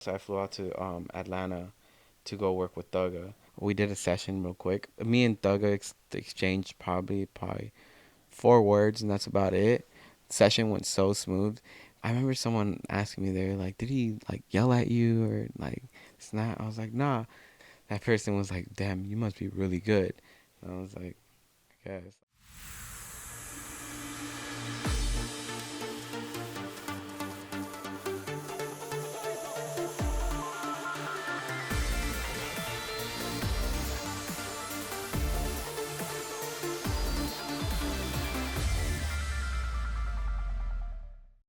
So I flew out to Atlanta to go work with Thugga. We did a session real quick. Me and Thugga exchanged probably 4 words, and that's about it. Session went so smooth. I remember someone asking me, they were like, "Did he like yell at you or like it's not?" I was like, "Nah." That person was like, "Damn, you must be really good." And I was like, "I guess."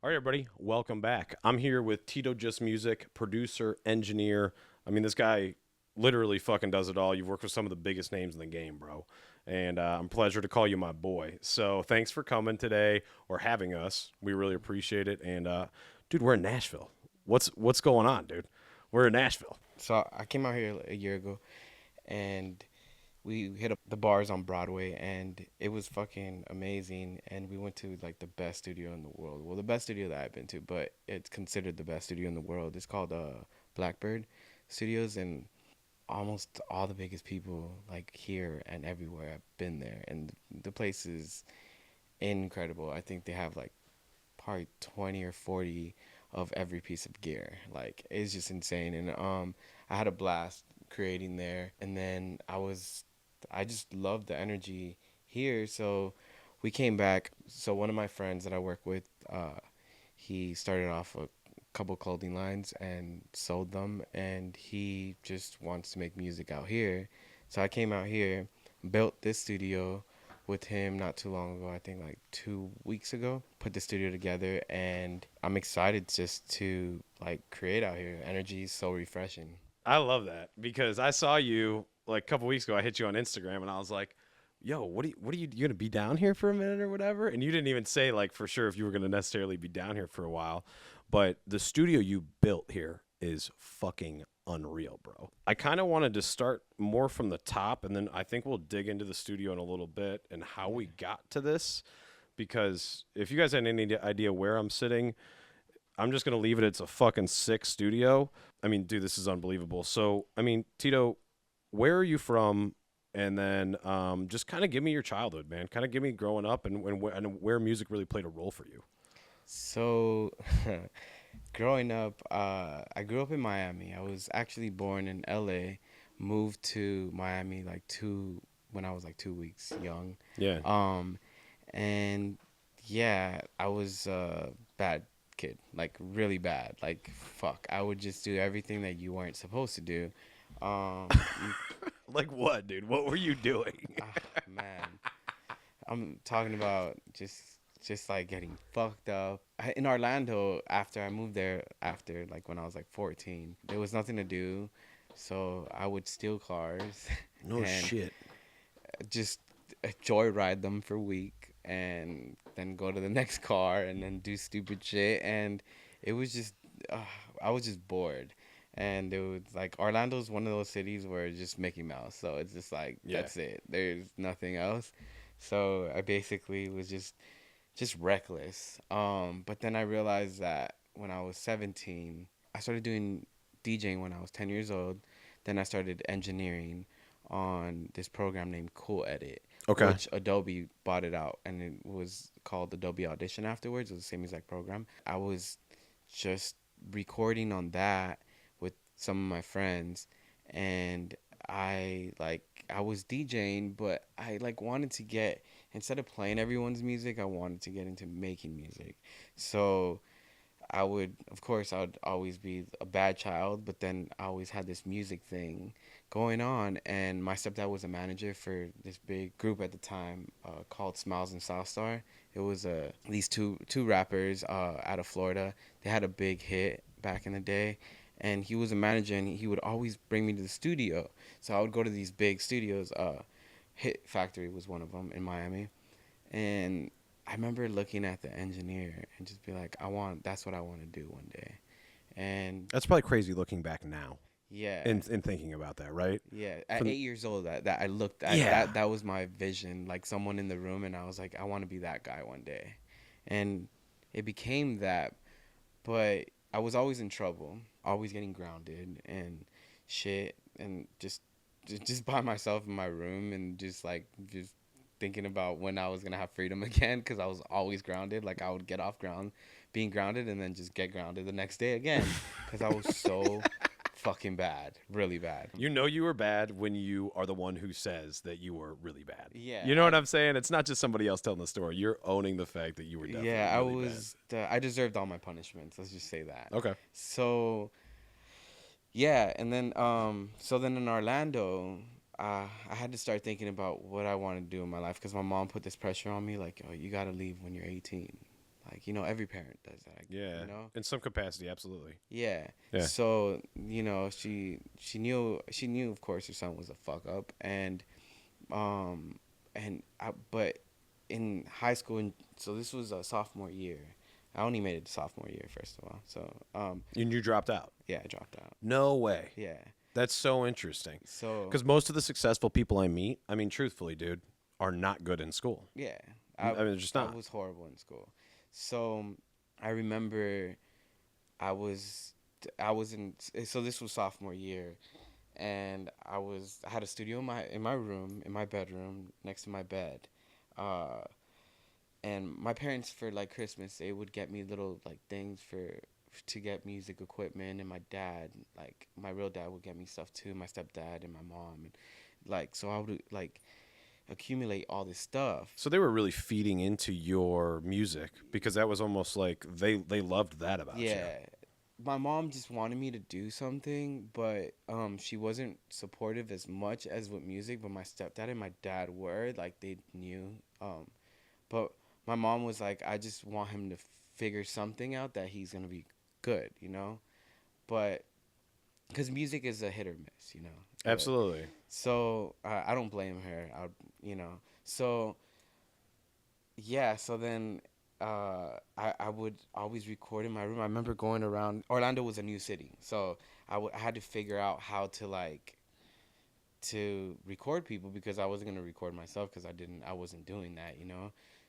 All right, everybody, welcome back. I'm here with Tito Just Music, producer, engineer. I mean, this guy literally fucking does it all. You've worked with some of the biggest names in the game, bro. And I'm a pleasure to call you my boy. So thanks for coming today or having us. We really appreciate it. And dude, we're in Nashville. What's going on, dude? We're in Nashville. So I came out here a year ago, and we hit up the bars on Broadway, and it was fucking amazing. And we went to like the best studio in the world. Well, the best studio that I've been to, but it's considered the best studio in the world. It's called Blackbird Studios, and almost all the biggest people like here and everywhere have been there, and the place is incredible. I think they have like probably 20 or 40 of every piece of gear. Like it's just insane. And I had a blast creating there. And then I just loved the energy here. So we came back. So one of my friends that I work with, he started off a couple clothing lines and sold them, and he just wants to make music out here. So I came out here, built this studio with him not too long ago. I think like 2 weeks ago. Put the studio together, and I'm excited just to like create out here. Energy is so refreshing. I love that because I saw you like a couple weeks ago. I hit you on Instagram and I was like, "Yo, you gonna be down here for a minute or whatever?" And you didn't even say like for sure if you were gonna necessarily be down here for a while. But the studio you built here is fucking unreal, bro. I kind of wanted to start more from the top, and then I think we'll dig into the studio in a little bit and how we got to this. Because if you guys had any idea where I'm sitting, I'm just gonna leave it. It's a fucking sick studio. I mean, dude, this is unbelievable. So, I mean, Tito, where are you from? And then just kind of give me your childhood, man. Kind of give me growing up and where music really played a role for you. So, growing up, I grew up in Miami. I was actually born in LA, moved to Miami like when I was like 2 weeks young. Yeah. Um, and yeah, I was a bad kid, like really bad. Like fuck, I would just do everything that you weren't supposed to do. You, Like what, dude? What were you doing? man, I'm talking about just like getting fucked up. In Orlando, after I moved there, after like when I was like 14, there was nothing to do, so I would steal cars No and shit. just joyride them for a week, and then go to the next car and then do stupid shit. And it was just uh, I was just bored. And it was like Orlando's one of those cities where it's just Mickey Mouse, so it's just like Yeah. that's it, there's nothing else. So I basically was just reckless. But then I realized that when I was 17, I started doing DJing when I was 10 years old. Then I started engineering on this program named Cool Edit, Okay. which Adobe bought it out, and it was called Adobe Audition afterwards. It was the same exact program. I was just recording on that with some of my friends, and I was DJing, but I like wanted to get, instead of playing everyone's music, I wanted to get into making music. So of course, I would always be a bad child, but then I always had this music thing going on. And my stepdad was a manager for this big group at the time called Smiles and Southstar. It was these two rappers out of Florida. They had a big hit back in the day. And he was a manager, and he would always bring me to the studio. So I would go to these big studios. Hit Factory was one of them in Miami. And I remember looking at the engineer and just be like, that's what I want to do one day. And That's probably crazy looking back now yeah, and thinking about that, right? yeah. At From 8 years old, that I looked at yeah. that was my vision, like someone in the room, and I was like, I want to be that guy one day. And it became that, but I was always in trouble. always getting grounded and shit, and just by myself in my room, and just thinking about when I was gonna have freedom again, because I was always grounded. Like, I would get off ground, being grounded, and then just get grounded the next day again, because I was so fucking bad, really bad. You know you were bad when you are the one who says that you were really bad. Yeah, You know what I'm saying? It's not just somebody else telling the story. You're owning the fact that you were definitely yeah, really I deserved all my punishments. Let's just say that. bad. Okay. So yeah, and then so then in Orlando, I had to start thinking about what I wanted to do in my life, because my mom put this pressure on me, like, oh, you gotta leave when you're 18. Like, every parent does that. Yeah. In some capacity, absolutely. Yeah. Yeah. So she knew of course her son was a fuck up, um but in high school, and so this was a sophomore year. I only made it to sophomore year, first of all. So And you dropped out. yeah, I dropped out. No way. Yeah. That's so interesting. So Because most of the successful people I meet, I mean, truthfully, dude, are not good in school. yeah, I mean, they're just not. I was horrible in school. So I remember I was in, so this was sophomore year, and I had a studio in my room, in my bedroom, next to my bed. And my parents, for like Christmas, they would get me little like things to get music equipment, and my dad, like my real dad, would get me stuff too, my stepdad and my mom, and like, so I would like accumulate all this stuff. So they were really feeding into your music because that was almost like they loved that about you. Yeah. My mom just wanted me to do something, but she wasn't supportive as much as with music, but my stepdad and my dad were, like, they knew. But my mom was like, I just want him to figure something out that he's going to be good, But because music is a hit or miss, But, Absolutely. so I don't blame her. So yeah. So then I would always record in my room. I remember going around. Orlando was a new city, so I had to figure out how to record people, because I wasn't gonna record myself, because I wasn't doing that.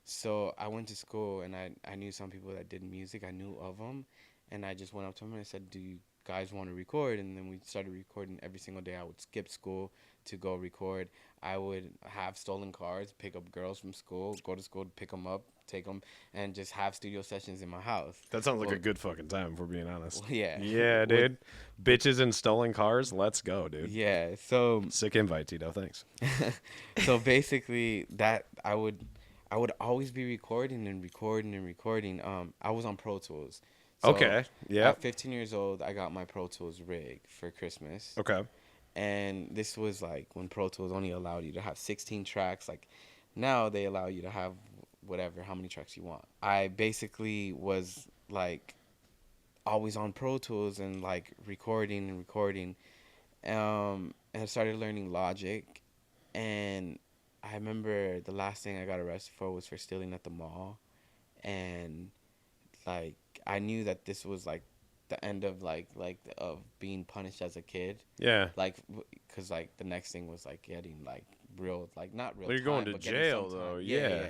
So I went to school, and I knew some people that did music. I knew of them, and I just went up to them and I said, "Do you guys want to record?" And then we started recording every single day. I would skip school to go record. I would have stolen cars, pick up girls from school, go to school to pick them up, take them, and just have studio sessions in my house. That sounds like a good fucking time, if we're being honest. Yeah. Yeah, dude. Bitches and stolen cars. Let's go, dude. Yeah. So Sick invite, Tito. Thanks. so basically, that I would always be recording and recording and recording. I was on Pro Tools. So Okay. Yeah. At 15 years old, I got my Pro Tools rig for Christmas. Okay. And this was like when Pro Tools only allowed you to have 16 tracks. Like, now they allow you to have whatever, how many tracks you want. I basically was like always on Pro Tools and like recording and recording. And I started learning Logic. And I remember the last thing I got arrested for was for stealing at the mall. And like, I knew that this was like the end of of being punished as a kid. Yeah. Like, because like the next thing was like getting like real, like not real. Well, you're time, going to but getting jail some time. though. Yeah.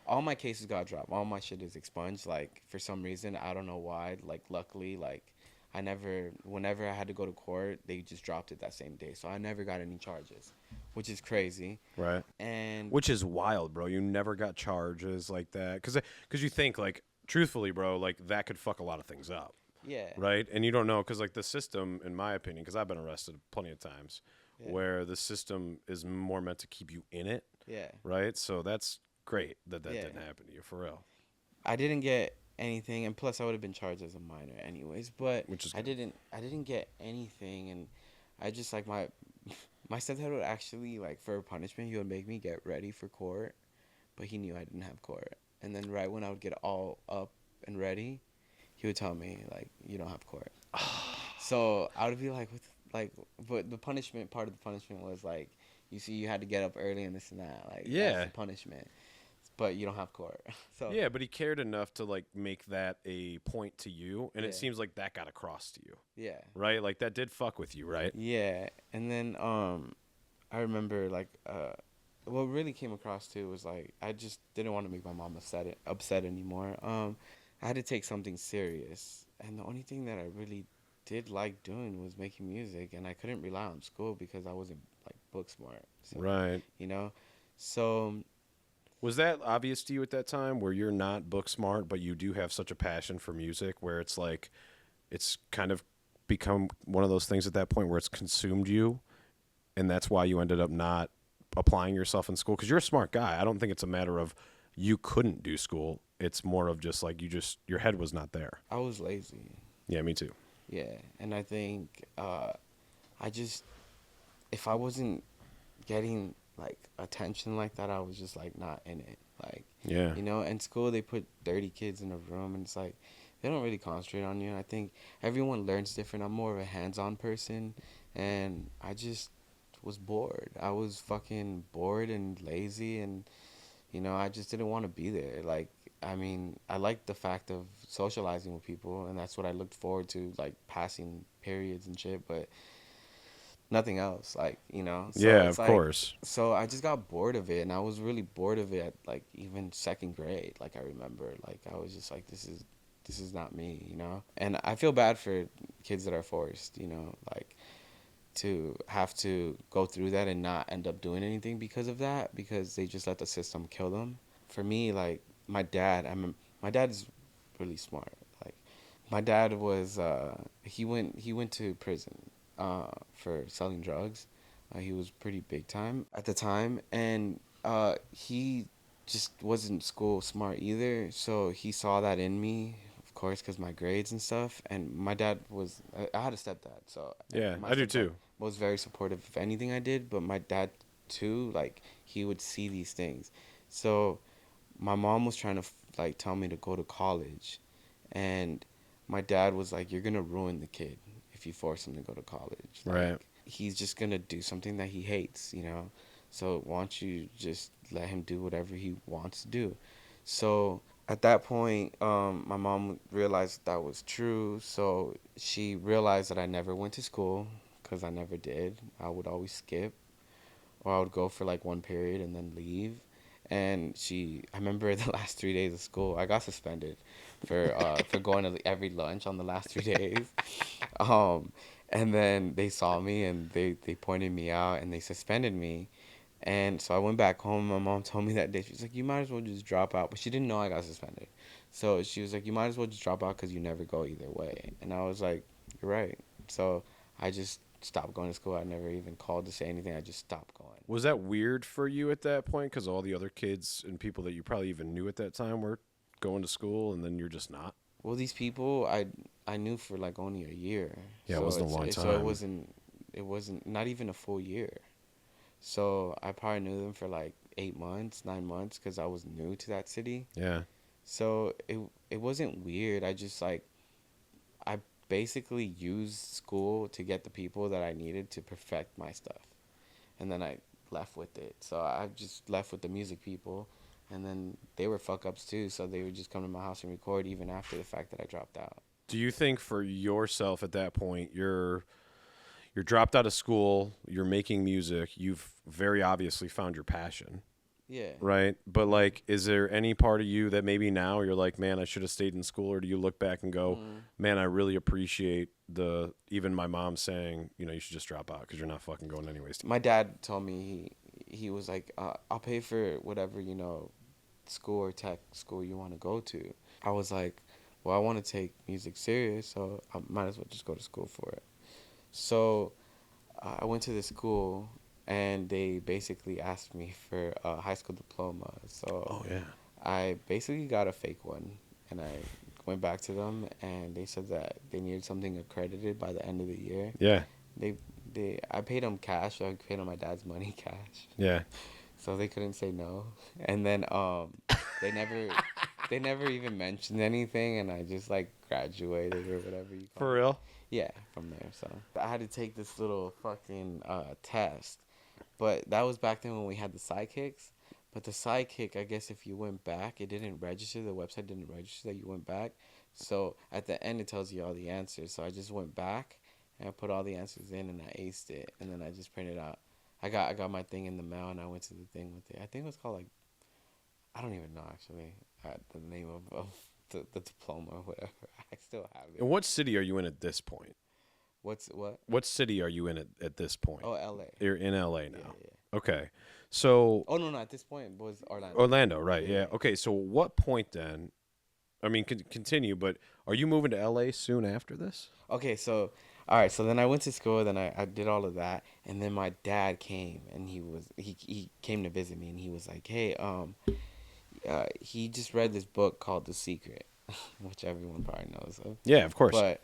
All my cases got dropped. All my shit is expunged. Like, for some reason, I don't know why. Like, luckily, like, whenever I had to go to court, they just dropped it that same day. So I never got any charges, which is crazy. Right. And Which is wild, bro. You never got charges like that. Because you think, like, truthfully, bro, like, that could fuck a lot of things up. yeah, Right? And you don't know, because, like, the system, in my opinion, because I've been arrested plenty of times, where the system is more meant to keep you in it. yeah. Right? So that's great that didn't happen to you, for real. I didn't get anything, and plus I would have been charged as a minor anyways. But Which is I good. didn't get anything, and I just like my stepdad would actually, like, for punishment, he would make me get ready for court, but he knew I didn't have court. And then right when I would get all up and ready, he would tell me, like, you don't have court. So I would be like, but the punishment, part of the punishment was like, you see, you had to get up early and this and that. Like, that's the punishment. But you don't have court. So Yeah, but he cared enough to, like, make that a point to you, and Yeah. it seems like that got across to you. yeah. Right? Like, that did fuck with you, right? Yeah, and then I remember like what really came across too was like I just didn't want to make my mom upset anymore. I had to take something serious, and the only thing that I really did like doing was making music, and I couldn't rely on school because I wasn't like book smart. So, Right. you know, so Was that obvious to you at that time where you're not book smart, but you do have such a passion for music where it's like it's kind of become one of those things at that point where it's consumed you and that's why you ended up not applying yourself in school? Because you're a smart guy. I don't think it's a matter of you couldn't do school. It's more of just like your head was not there. I was lazy. Yeah, me too. Yeah, and I think I just if I wasn't getting like attention like that, I was just like not in it. Like, Yeah. in school they put 30 kids in a room and it's like they don't really concentrate on you. And I think everyone learns different. I'm more of a hands-on person, and I just was bored. I was fucking bored and lazy, and I just didn't want to be there. Like, I mean, I liked the fact of socializing with people, and that's what I looked forward to, like passing periods and shit, but nothing else. Like, so Yeah, it's of like, course. so I just got bored of it, and I was really bored of it at like even second grade. Like, I remember, like, I was just like, this is not me. And I feel bad for kids that are forced, like to have to go through that and not end up doing anything because of that, because they just let the system kill them. For me, like my dad's really smart. Like, my dad was he went to prison for selling drugs. He was pretty big time at the time, and he just wasn't school smart either. So he saw that in me, of course, because my grades and stuff. And my dad was I had a stepdad, so Yeah, my I do stepdad too. was very supportive of anything I did. But my dad too, like, he would see these things. So my mom was trying to like tell me to go to college, and my dad was like, "You're gonna ruin the kid if you force him to go to college. Right. Like, he's just gonna do something that he hates. So why don't you just let him do whatever he wants to do?" So at that point, my mom realized that was true. So she realized that I never went to school because I never did. I would always skip, or I would go for like one period and then leave. And I remember the last 3 days of school, I got suspended for going to every lunch on the last 3 days. Um, and then they saw me and they pointed me out and they suspended me. And so I went back home. My mom told me that day, she's like, "You might as well just drop out." But she didn't know I got suspended. So she was like, "You might as well just drop out because you never go either way." And I was like, "You're right." So I just stopped going to school. I never even called to say anything. I just stopped going. Was that weird for you at that point? Because all the other kids and people that you probably even knew at that time were going to school, and then you're just not. Well, these people I knew for like only a year. Yeah, it So wasn't a long so time. it wasn't not even a full year. So I probably knew them for like 8 months, 9 months, because I was new to that city. Yeah. So it wasn't weird. I basically used school to get the people that I needed to perfect my stuff, and then I left with it. So I just left with the music people, and then they were fuck ups too. So they would just come to my house and record even after the fact that I dropped out. Do you think for yourself at that point, you're dropped out of school, you're making music, you've very obviously found your passion, Yeah. right? But like, is there any part of you that maybe now you're like, man, I should have stayed in school, or do you look back and go, man, I really appreciate even my mom saying, you should just drop out because you're not fucking going anyways. My dad told me he was like, "I'll pay for whatever school or tech school you want to go to." I was like, "Well, I want to take music serious, so I might as well just go to school for it." So I went to the school, and they basically asked me for a high school diploma. So Oh yeah. I basically got a fake one, and I went back to them, and they said that they needed something accredited by the end of the year. Yeah. They I paid them cash. So I paid them my dad's money cash, Yeah. so they couldn't say no. And then they never they never even mentioned anything, and I just like graduated or whatever you call For it. real? Yeah, from there. So I had to take this little fucking test, but that was back then when we had the sidekicks. But the sidekick, I guess if you went back, it didn't register. The website didn't register that you went back. So at the end, it tells you all the answers. So I just went back and I put all the answers in and I aced it. And then I just printed out. I got my thing in the mail and I went to the thing with it. I think it was called like, I don't even know actually the name of the diploma or whatever. I still have it. And what city are you in at this point? What's what? What city are you in at this point? Oh, L.A. You're in LA Yeah, now. yeah. Okay. So Oh no, no. At this point, it was Orlando. Orlando, right? Yeah, Yeah. yeah. Okay. So what point then? I mean, continue, but are you moving to LA soon after this? Okay, so all right, so then I went to school, then I did all of that, and then my dad came and he came to visit me and he was like, "Hey, he just read this book called The Secret," which everyone probably knows of. Yeah, of course. But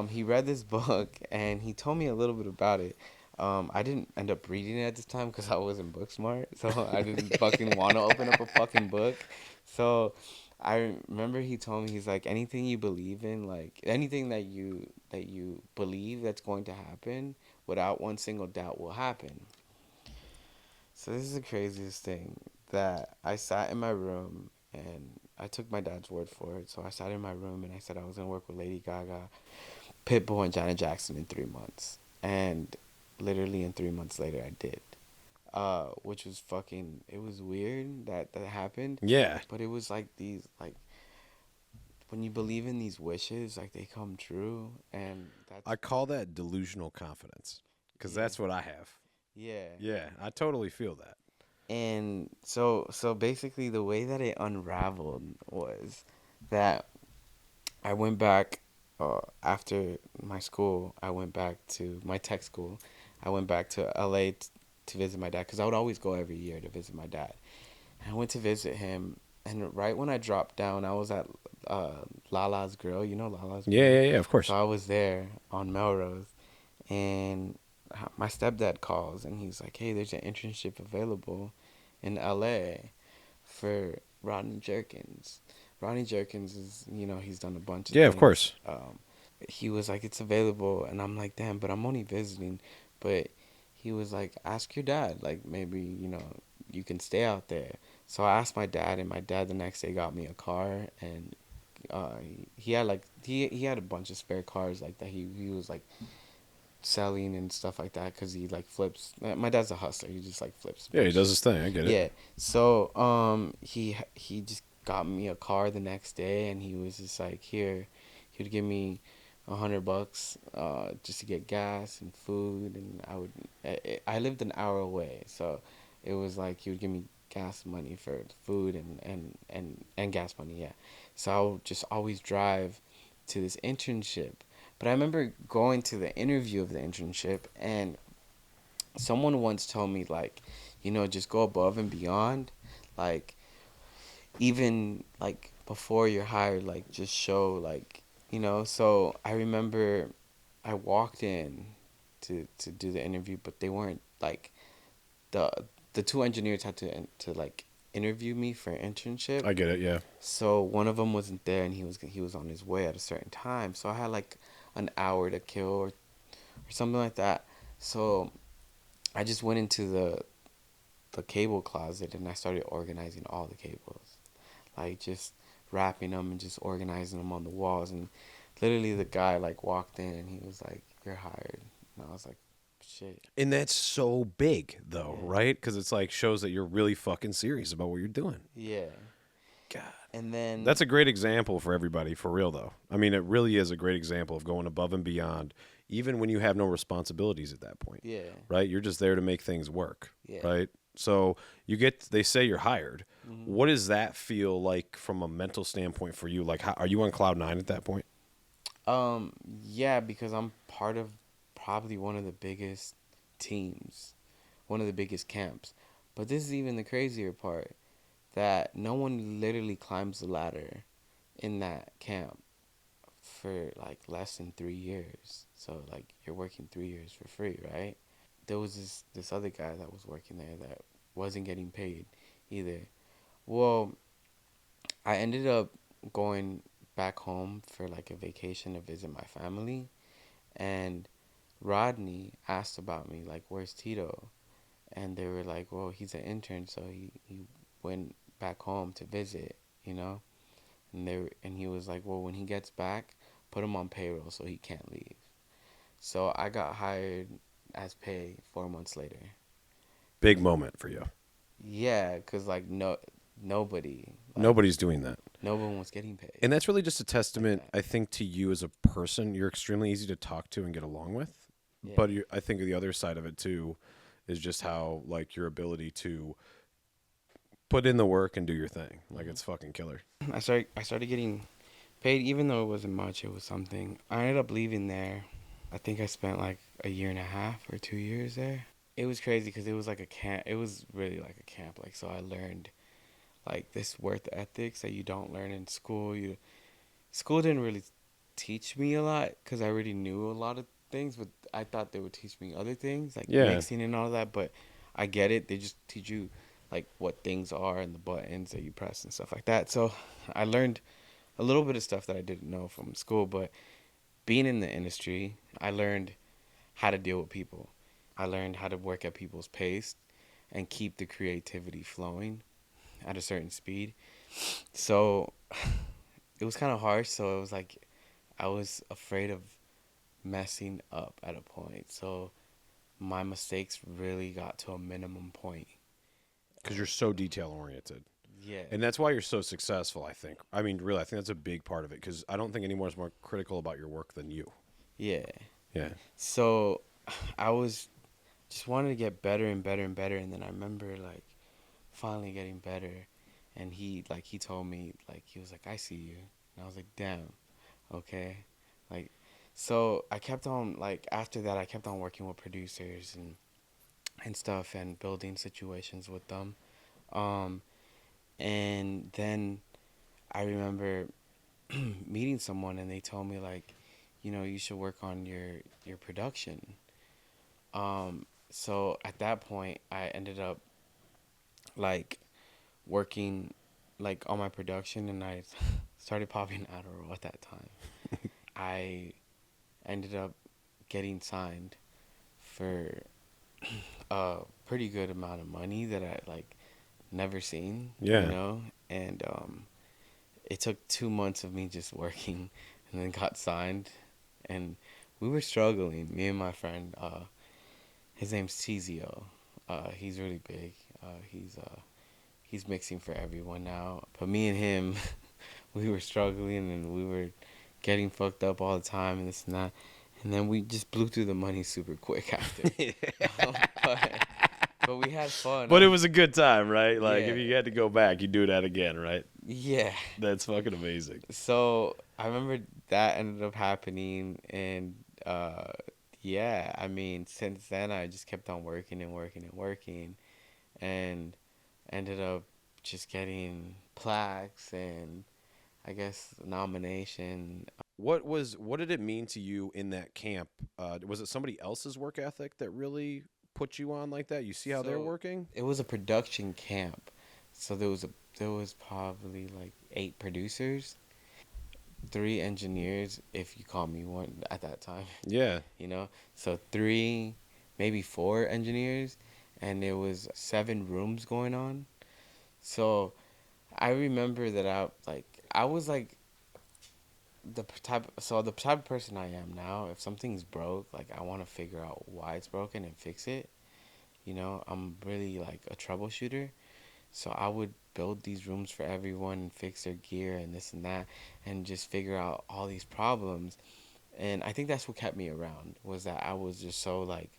he read this book and he told me a little bit about it. I didn't end up reading it at this time because I wasn't book smart, so I didn't fucking want to open up a fucking book. So I remember he told me he's like anything you believe in, like anything that you believe that's going to happen, without one single doubt will happen. So this is the craziest thing that I sat in my room and I took my dad's word for it. So I sat in my room and I said I was gonna work with Lady Gaga, Pitbull, and Janet Jackson in 3 months, and literally in 3 months later I did. Which was fucking. It was weird that that happened, Yeah. but it was like these like when you believe in these wishes, like they come true, and that's I call that delusional confidence because yeah, that's what I have. yeah. Yeah, I totally feel that. And so basically the way that it unraveled was that I went back after my school. I went back to my tech school. I went back to LA to visit my dad because I would always go every year to visit my dad. And I went to visit him, and right when I dropped down, I was at Lala's Grill. You know Lala's Yeah, Grill. yeah, yeah. Of So course. I was there on Melrose, and my stepdad calls, and he's like, "Hey, there's an internship available in LA for Rodney Jerkins." Rodney Jerkins is, he's done a bunch of Yeah, of things. course. He was like, "It's available," and I'm like, "Damn, but I'm only visiting." But he was like, "Ask your dad, like maybe you can stay out there." So I asked my dad, and my dad the next day got me a car, and he had like he had a bunch of spare cars like that. He was like selling and stuff like that because he like flips. My dad's a hustler. He just like flips Yeah, he does bullshit. his thing. I get it. Yeah. So he just got me a car the next day, and he was just like, here, he would give me $100 just to get gas and food, and I lived an hour away, so it was like he would give me gas money for food and gas money, yeah. So I would just always drive to this internship. But I remember going to the interview of the internship, and someone once told me like, just go above and beyond, like even like before you're hired, like just show like, So I remember I walked in to do the interview, but they weren't like the the two engineers had to like interview me for an internship. I get it. Yeah. So one of them wasn't there, and he was on his way at a certain time. So I had like an hour to kill, or something like that. So I just went into the cable closet and I started organizing all the cables, like just wrapping them and just organizing them on the walls. And literally, the guy like walked in and he was like, "You're hired." And I was like, "Shit." And that's so big, though, Yeah. right? Because it's like shows that you're really fucking serious about what you're doing. Yeah. God. And then That's a great example for everybody, for real, though. I mean, it really is a great example of going above and beyond, even when you have no responsibilities at that point, yeah, right? You're just there to make things work, yeah. right? So they say you're hired. hmm What does that feel like from a mental standpoint for you? Like, how, are you on cloud nine at that point? Yeah, because I'm part of probably one of the biggest teams, one of the biggest camps. But this is even the crazier part, that no one literally climbs the ladder in that camp for like less than 3 years. So like you're working 3 years for free, right? There was this other guy that was working there that wasn't getting paid either. Well, I ended up going back home for like a vacation to visit my family, and Rodney asked about me, like, "Where's Tito?" And they were like, "Well, he's an intern, so he went back home to visit, you know." And he was like, "Well, when he gets back, put him on payroll so he can't leave." So I got hired as pay 4 months later. Big moment for you. Yeah, cause like no, nobody, like, Nobody's doing that. no one was getting paid And that's really just a like testament, that. I think, to you as a person. You're extremely easy to talk to and get along with. Yeah. But I think the other side of it too is just how like your ability to put in the work and do your thing. Like it's fucking killer. I started getting paid, even though it wasn't much. It was something. I ended up leaving there. I think I spent like a year and a half or 2 years there. It was crazy because it was like a camp. It was really like a camp. Like, so I learned like this worth ethics that you don't learn in school. School didn't really teach me a lot because I already knew a lot of things, but I thought they would teach me other things like Yeah. mixing and all that. But I get it. They just teach you like what things are and the buttons that you press and stuff like that. So I learned a little bit of stuff that I didn't know from school, but being in the industry, I learned how to deal with people. I learned how to work at people's pace and keep the creativity flowing at a certain speed. So it was kind of harsh. So it was like I was afraid of messing up at a point. So my mistakes really got to a minimum point. Because you're so detail oriented. Yeah. And that's why you're so successful, I think. I mean, really, I think that's a big part of it because I don't think anyone is more critical about your work than you. Yeah. Yeah. So I was just wanted to get better and better and better. And then I remember like finally getting better. And he told me, like, he was like, I see you. And I was like, damn, okay. Like, so I kept on, like, after that, I kept on working with producers and stuff and building situations with them. Um, and then I remember meeting someone and they told me, like, you should work on your production. So at that point, I ended up, like, working, like, on my production and I started popping Adderall at that time. I ended up getting signed for a pretty good amount of money that I like never seen, Yeah. and it took 2 months of me just working, and then got signed, and we were struggling. Me and my friend, his name's Tizio. He's really big. He's mixing for everyone now, but me and him, we were struggling and we were getting fucked up all the time and this and that. And then we just blew through the money super quick after. but but we had fun. But it was a good time, right? Like Yeah, if you had to go back, you'd do that again, right? yeah. That's fucking amazing. So I remember that ended up happening, and yeah. I mean, since then I just kept on working and working and working, and ended up just getting plaques and I guess nomination. What did it mean to you in that camp? Was it somebody else's work ethic that really put you on like that? You see how they're So working? it was a production camp. So there was probably like 8 producers, 3 engineers, if you call me one at that time, Yeah. So 3, maybe 4 engineers, and there was 7 rooms going on. So I remember that I was like the type of person I am now. If something's broke, like I want to figure out why it's broken and fix it. I'm really like a troubleshooter. So I would build these rooms for everyone and fix their gear and this and that and just figure out all these problems. And I think that's what kept me around was that I was just so like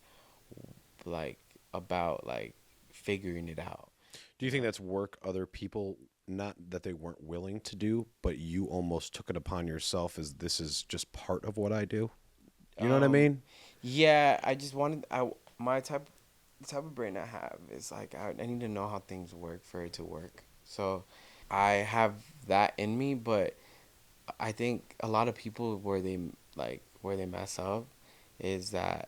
about like figuring it out. Do you You think know? that's work other people not that they weren't willing to do, but you almost took it upon yourself as this is just part of what I do? You know what I Um mean? yeah, I just wanted I my the type of brain I have is like I need to know how things work for it to work. So I have that in me, but I think a lot of people where they mess up is that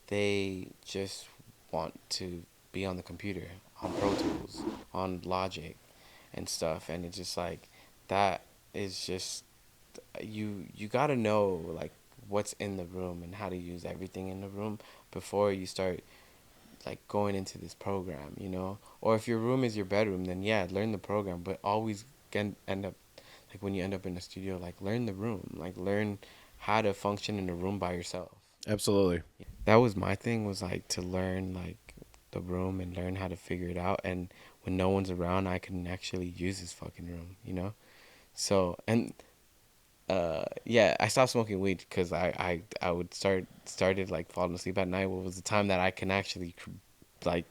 they just want to be on the computer, on Pro Tools, on Logic and stuff, and it's just like that is just you got to know like what's in the room and how to use everything in the room before you start like going into this program. Or if your room is your bedroom, then yeah, learn the program, but always end up like when you end up in the studio, like learn the room, like learn how to function in a room by yourself. Absolutely. That was my thing was like to learn like the room and learn how to figure it out. And when no one's around, I can actually use this fucking room, you know. So and yeah, I stopped smoking weed because I would started like falling asleep at night. What was the time that I can actually like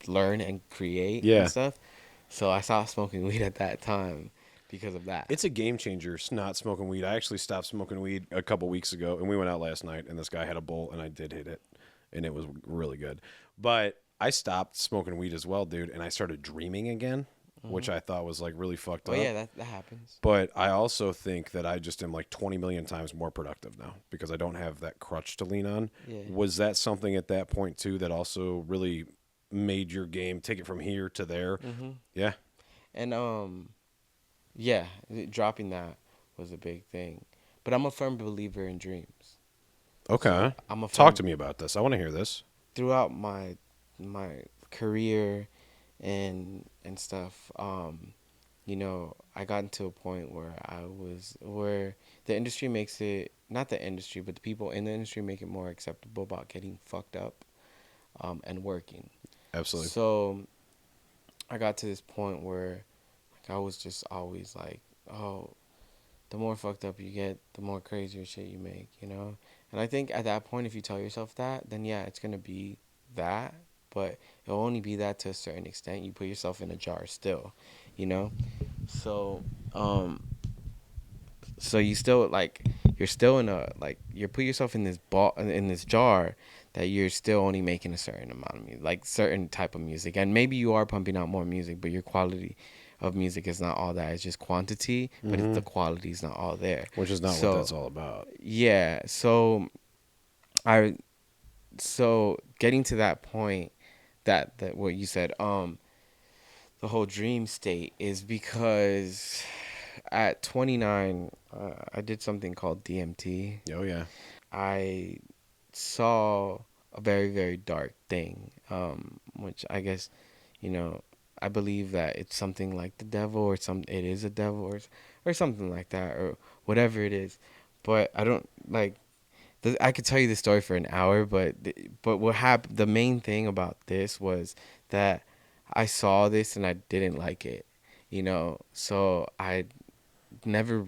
learn and create and Yeah. stuff. So I stopped smoking weed at that time because of that. It's a game changer, not smoking weed. I actually stopped smoking weed a couple weeks ago, and we went out last night, and this guy had a bowl, and I did hit it, and it was really good. But I stopped smoking weed as well, dude, and I started dreaming again, which Hmm. I thought was like really fucked Oh up. yeah, that happens. But I also think that I just am like 20 million times more productive now because I don't have that crutch to lean on. Yeah. Was that something at that point too that also really made your game take it from here to there? Hmm. Yeah. And yeah, dropping that was a big thing. But I'm a firm believer in dreams. So Okay. I'm a Talk firm to me about this. I want to hear this. throughout my career and stuff. You know, I got into a point where where the industry makes it, not the industry, but the people in the industry make it more acceptable about getting fucked up and working. Absolutely. So I got to this point where like, I was just always like, oh, the more fucked up you get, the more crazier shit you make, you know? And I think at that point, if you tell yourself that, then yeah, it's gonna be that, but it'll only be that to a certain extent. You put yourself in a jar still, you know? So, um, so you still like you're still in a like you put yourself in this ball in this jar that you're still only making a certain amount of music, like certain type of music, and maybe you are pumping out more music, but your quality of music is not all that. It's just quantity, but Mm-hmm. the quality is not all there. Which is not what So that's all about. yeah, I so getting to that point, that what you said, the whole dream state is because at 29, I did something called DMT. Oh yeah. I saw a very, very dark thing, which I guess, you know, I believe that it's something like the devil or it is a devil or something like that or whatever it is. But I don't like, I could tell you the story for an hour, but what happened, the main thing about this was that I saw this and I didn't like it, you know, so I never,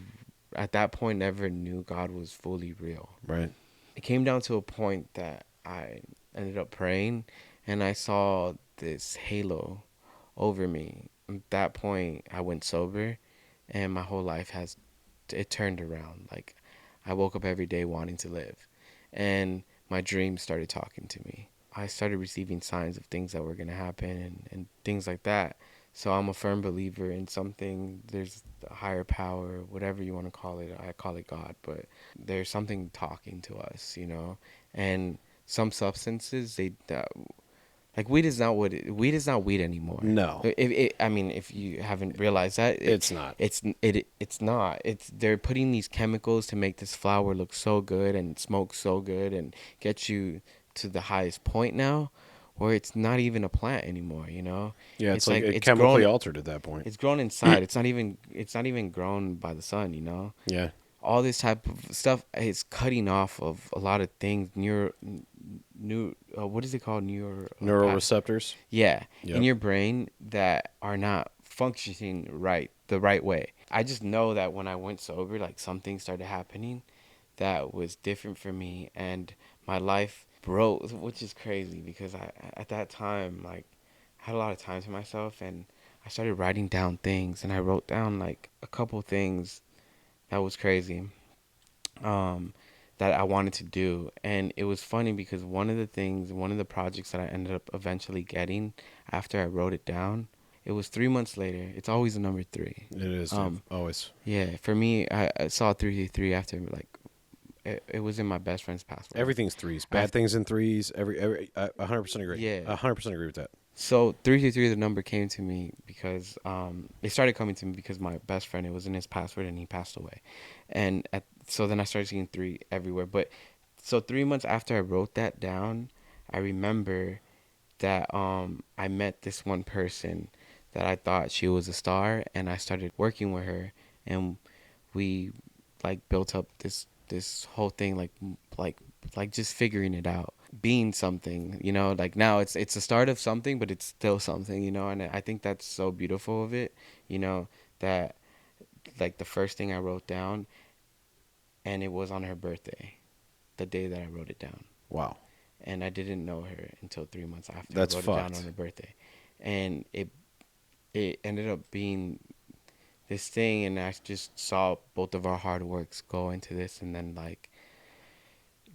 at that point, never knew God was fully real. Right. It came down to a point that I ended up praying and I saw this halo over me. At that point, I went sober and my whole life it turned around. Like, I woke up every day wanting to live and my dreams started talking to me. I started receiving signs of things that were going to happen and things like that. So I'm a firm believer in something. There's a higher power, whatever you want to call it. I call it God, but there's something talking to us, you know. And some substances, like weed is not weed is not weed anymore. No, I mean, if you haven't realized that, it's not. it's not. It's they're putting these chemicals to make this flower look so good and smoke so good and get you to the highest point now, where it's not even a plant anymore. You know, Yeah, it's it's like like it chemically altered at that point. it's grown inside. It's not even grown by the sun. You know, Yeah. all this type of stuff is cutting off of a lot of things. New what is it called? Neuroreceptors. Yeah, in Yep. your brain that are not functioning the right way. I just know that when I went sober, like something started happening that was different for me, and my life broke, which is crazy because I at that time like had a lot of time to myself, and I started writing down things, and I wrote down like a couple things that was crazy. Um, that I wanted to do. And it was funny because one of the projects that I ended up eventually getting after I wrote it down, it was 3 months later. It's always the number three. It is, dude. Um, Always. yeah, for me, I saw 333 after like it was in my best friend's password. Everything's threes. Bad things in threes. Every 100% agree. Yeah. 100% agree with that. So 333, the number came to me because it started coming to me because my best friend, it was in his password and he passed away, and so then I started seeing three everywhere. But so 3 months after I wrote that down, I remember that I met this one person that I thought she was a star, and I started working with her, and we like built up this whole thing like like just figuring it out. being something, you know, like now it's a start of something, but it's still something, you know, and I think that's so beautiful of it, you know, that like the first thing I wrote down, and it was on her birthday, the day that I wrote it down. Wow. And I didn't know her until 3 months after I That's wrote it down on fucked. her birthday, and it ended up being this thing, and I just saw both of our hard works go into this, and then like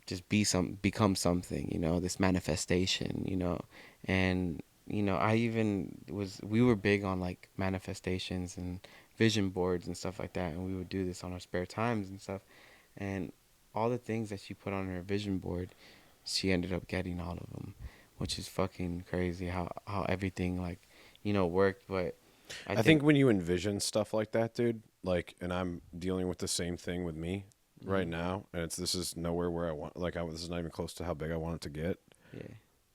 just become something, you know, this manifestation, you know. And you know, I even was we were big on like manifestations and vision boards and stuff like that, and we would do this on our spare times and stuff. And all the things that she put on her vision board, she ended up getting all of them, which is fucking crazy how everything like, you know, worked. But I I think think when you envision stuff like that, dude, like, and I'm dealing with the same thing with me right mm, now, and this is nowhere where I want, like, this is not even close to how big I want it to get. yeah,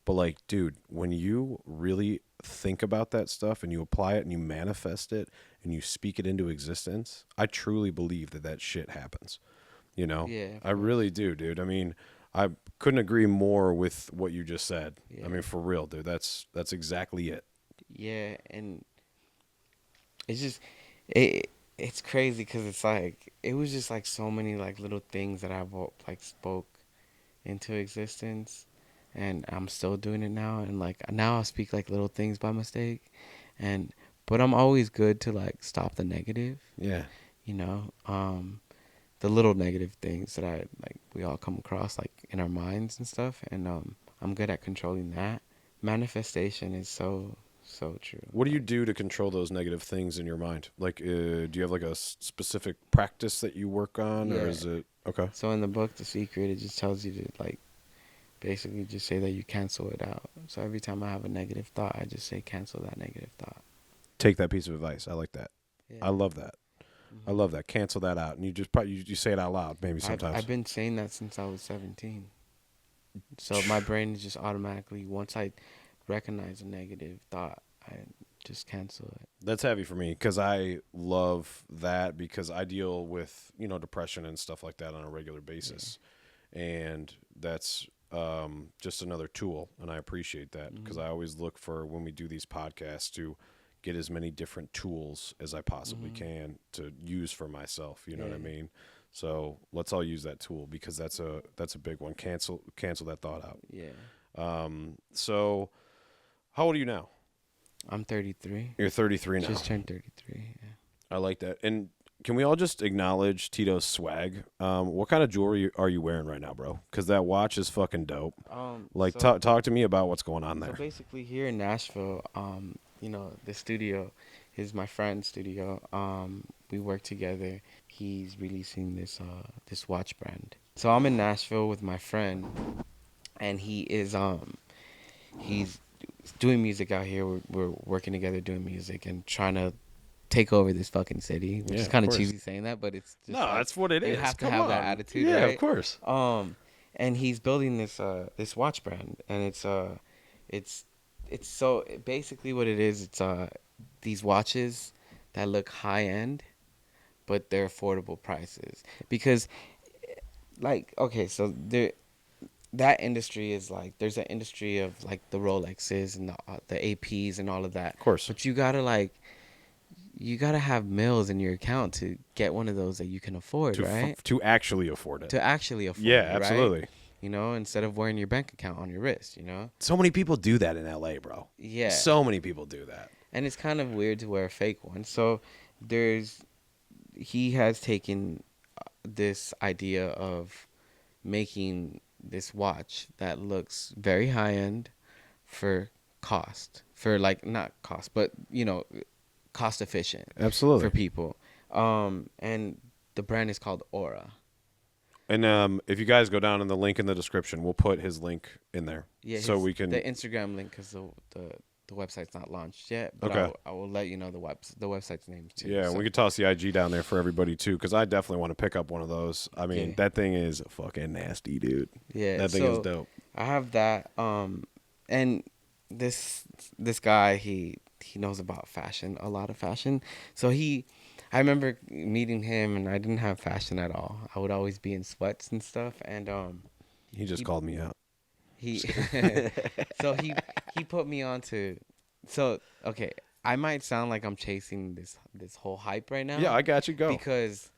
But like, dude, when you really think about that stuff and you apply it and you manifest it and you speak it into existence, I truly believe that that shit happens. You know, yeah, of I course, really do, dude. I mean, I couldn't agree more with what you just said. I yeah, mean, for real, dude. That's exactly it. yeah. And it's just it's crazy because it's like it was just like so many like little things that like spoke into existence, and I'm still doing it now. And like now I speak like little things by mistake, and but I'm always good to like stop the negative, Yeah. you know, the little negative things that I like we all come across like in our minds and stuff, and I'm good at controlling that. Manifestation is so true. What do you Like, do to control those negative things in your mind? Like, do you have like a specific practice that you work on, or yeah. is it okay? So in the book, The Secret, it just tells you to like basically just say that you cancel it out. So every time I have a negative thought, I just say cancel that negative thought. Take that piece of advice. I like that. I Yeah. love that. I hmm love that. Cancel that out, and you just probably you say it out loud, maybe I've sometimes. been saying that since I was 17. So my brain is just automatically once I recognize a negative thought, I just cancel it. That's heavy for me because I love that because I deal with depression and stuff like that on a regular Yeah. basis, and that's just another tool, and I appreciate that because Mhm. I always look for when we do these podcasts to get as many different tools as I possibly Mhm. can to use for myself. You know what I Yeah. mean? So let's all use that tool because that's a big one. Cancel that thought out. Yeah. So how old are you now? I'm 33. You're 33 now. Just turned 33. Yeah. I like that. And can we all just acknowledge Tito's swag? What kind of jewelry are you wearing right now, bro? Because that watch is fucking dope. Like, So talk to me about what's going on so there. basically here in Nashville, you know, the studio is my friend's studio. We work together. He's releasing this watch brand. So I'm in Nashville with my friend, and he's doing music out here. We're working together doing music and trying to take over this fucking city, which Yeah, is of kind of course. cheesy saying that, but it's No, just like that's what it you is. have to Come have that on. attitude, Yeah, of right? course. And he's building this watch brand, and it's so basically what it is. It's these watches that look high end, but they're affordable prices because like okay, so there that industry is like there's an industry of like the Rolexes and the APs and all of that, Of course. but you gotta have mills in your account to get one of those that you can afford, right? To actually afford it. To actually Yeah, afford it, right? absolutely. You know, instead of wearing your bank account on your wrist, you know? So many people do that in LA, bro. Yeah. So many people do that. And it's kind of weird to wear a fake one. So there's he has taken this idea of making this watch that looks very high end for cost, for like not cost, but you know, cost efficient for Absolutely. people. And the brand is called Aura. And if you guys go down in the link in the description, we'll put his link in there Yeah, so his we the can. Instagram link because the website's not launched yet, but Okay. I will let you know the website's name too. Yeah, and So we could toss the IG down there for everybody too, because I definitely want to pick up one of those. I mean, yeah, that thing is fucking nasty, dude. yeah. That thing is So dope. I have that. And this this guy he knows about fashion, a lot of fashion. So I remember meeting him, and I didn't have fashion at all. I would always be in sweats and stuff, and He just he called me out. He Just kidding. so he put me on to. So okay, I might sound like I'm chasing this whole hype right Yeah, now I got you. Go. because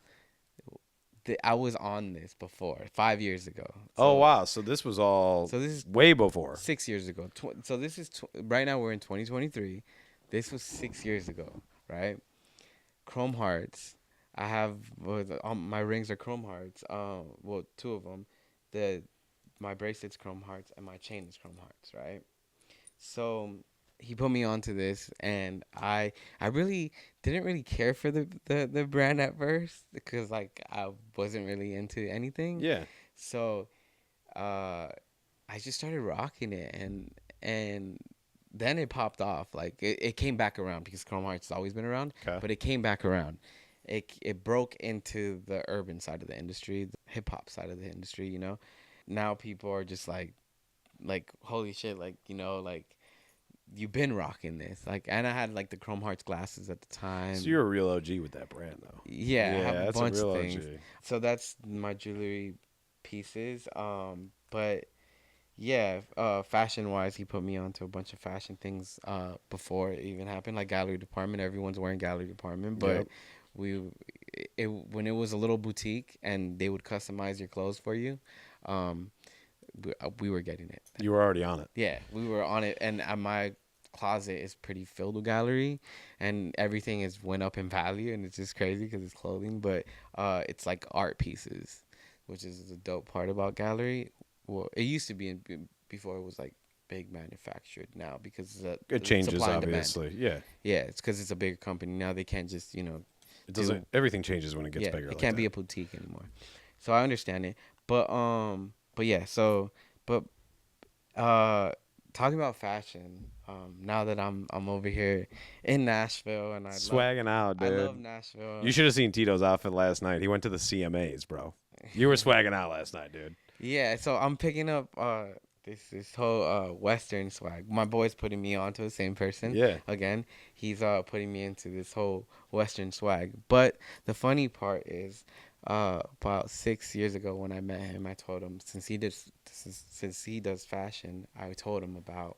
I was on this before 5 years ago. Oh So wow, so this was all this is way before. 6 years ago. So this is right now we're in 2023. This was 6 years ago, right? Chrome hearts. I have my rings are chrome hearts. Well, two of them. The My bracelet's chrome hearts and my chain is chrome hearts, right? So he put me onto this, and I really didn't really care for the brand at first because like I wasn't really into anything. Yeah. So uh, I just started rocking it, and then it popped off. Like it came back around because Chrome Hearts has always been around, Okay. but it came back around. It broke into the urban side of the industry, the hip hop side of the industry. Now people are just like holy shit, like like you've been rocking this, like, and I had like the Chrome Hearts glasses at the So time. you're a real OG with that brand, though. Yeah, I have Yeah, a that's a bunch real of OG. things. So that's my jewelry pieces. But yeah, fashion wise, he put me onto a bunch of fashion things before it even happened. Like gallery department, everyone's wearing gallery department, but Yep. we when it was a little boutique and they would customize your clothes for you, um, we were getting it. You were already on it. Yeah, we were on it, and my closet is pretty filled with gallery, and everything is went up in value, and it's just crazy because it's clothing, but it's like art pieces, which is the dope part about gallery. Well, it used to be before it was like big manufactured now because It the changes, supply and demand. obviously. Yeah. Yeah, it's because it's a bigger company now. They can't just It do doesn't. Everything changes when it gets yeah. bigger It like can't be that. a boutique anymore. So I understand it, but yeah. So but uh, talking about fashion. Now that I'm over here in Nashville, and Swagging out, I love dude. Nashville. You should have seen Tito's outfit last night. He went to the CMAs, bro. You were swagging out last night, dude. Yeah, so I'm picking up this whole Western swag. My boy's putting me onto the same person Yeah. again. He's putting me into this whole Western swag. But the funny part is, about 6 years ago when I met him, I told him since he does fashion, I told him about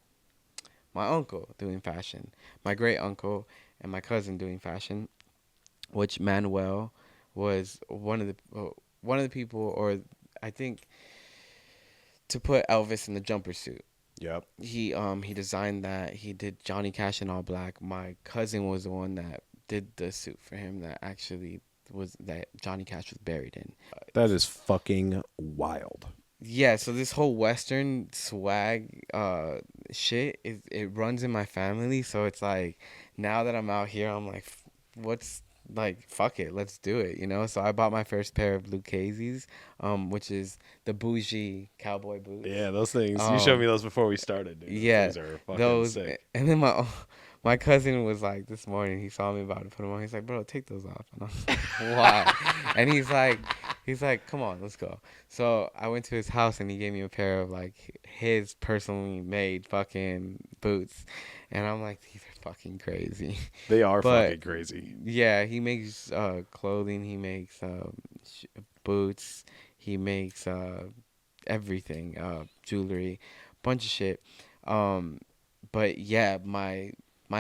my uncle doing fashion, my great uncle, and my cousin doing fashion, which Manuel was one of the people, or I think to put Elvis in the jumper suit. Yep. He designed that. He did Johnny Cash in all black. My cousin was the one that did the suit for him that actually was that Johnny Cash was buried in. That is fucking wild. Yeah, so this whole Western swag shit it runs in my family, so it's like now that I'm out here I'm like what's like fuck it, let's do it. So I bought my first pair of Lucchese's, which is the bougie cowboy boots. Yeah, those things. You showed Um me those before we started, dude. Those yeah, things are fucking those, sick. and then my cousin was like this morning he saw me about to put them on. He's like, bro, take those off. And I was like, why? And he's like, come on, let's go. So I went to his house and he gave me a pair of like his personally made fucking boots, and I'm like, these are fucking crazy. They are But fucking crazy. yeah, he makes clothing. He makes boots. He makes everything, jewelry, bunch of shit. But yeah, my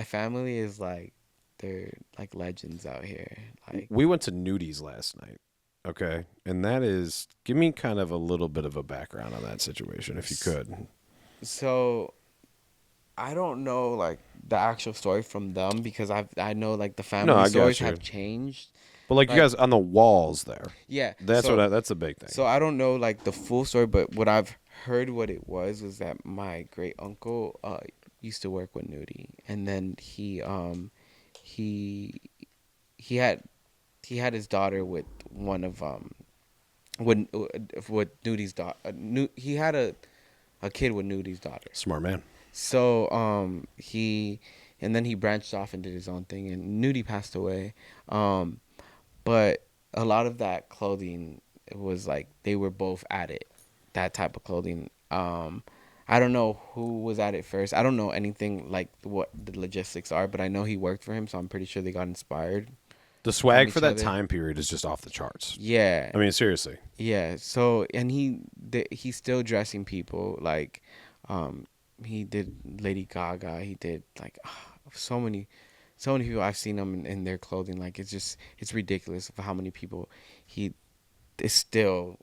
family is like they're like legends out here. Like We went to Nudies last night. Okay. And that is, give me kind of a little bit of a background on that situation, if you could. so, I don't know like the actual story from them because I know like the No, family I got stories you. have changed. But like you Like guys on the walls there. yeah, That's so that's a big thing. so I don't know like the full story, but what I've heard what it was that my great uncle used to work with Nudie, and then he he had his daughter with one of with Nudie's daughter. He had a kid with Nudie's daughter. Smart man. So he and then he branched off and did his own thing, and Nudie passed away. But a lot of that clothing was like they were both at it, that type of clothing. I don't know who was at it first. I don't know anything like what the logistics are, but I know he worked for him, so I'm pretty sure they got inspired The on swag for each that other. time period is just off the charts. Yeah, I mean, seriously. yeah. So and he's still dressing people like, um, he did Lady Gaga. He did like so many, so many people. I've seen him in their clothing. Like it's ridiculous of how many people he is still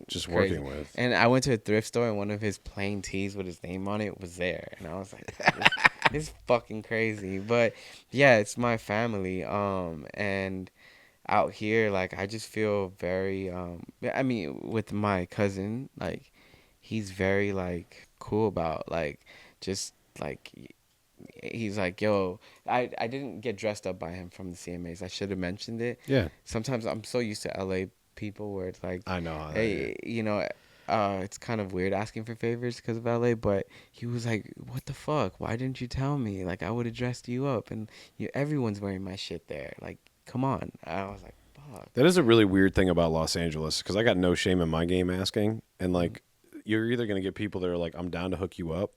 Just crazy. working with. And I went to a thrift store and one of his plain tees with his name on it was there, and I was like, this is fucking crazy. But yeah, it's my family. And out here, like I just feel very I mean, with my cousin, like he's very like cool about like just like he's like, yo, I didn't get dressed up by him from the CMAs. I should have mentioned it. Yeah. Sometimes I'm so used to LA people where it's like, I know how that is. hey, it's kind of weird asking for favors because of LA, but he was like, what the fuck? Why didn't you tell me? Like I would have dressed you up, and everyone's wearing my shit there. Like, come on. I was like, fuck. That is a really weird thing about Los Angeles because I got no shame in my game asking. And like, you're either going to get people that are like, I'm down to hook you up,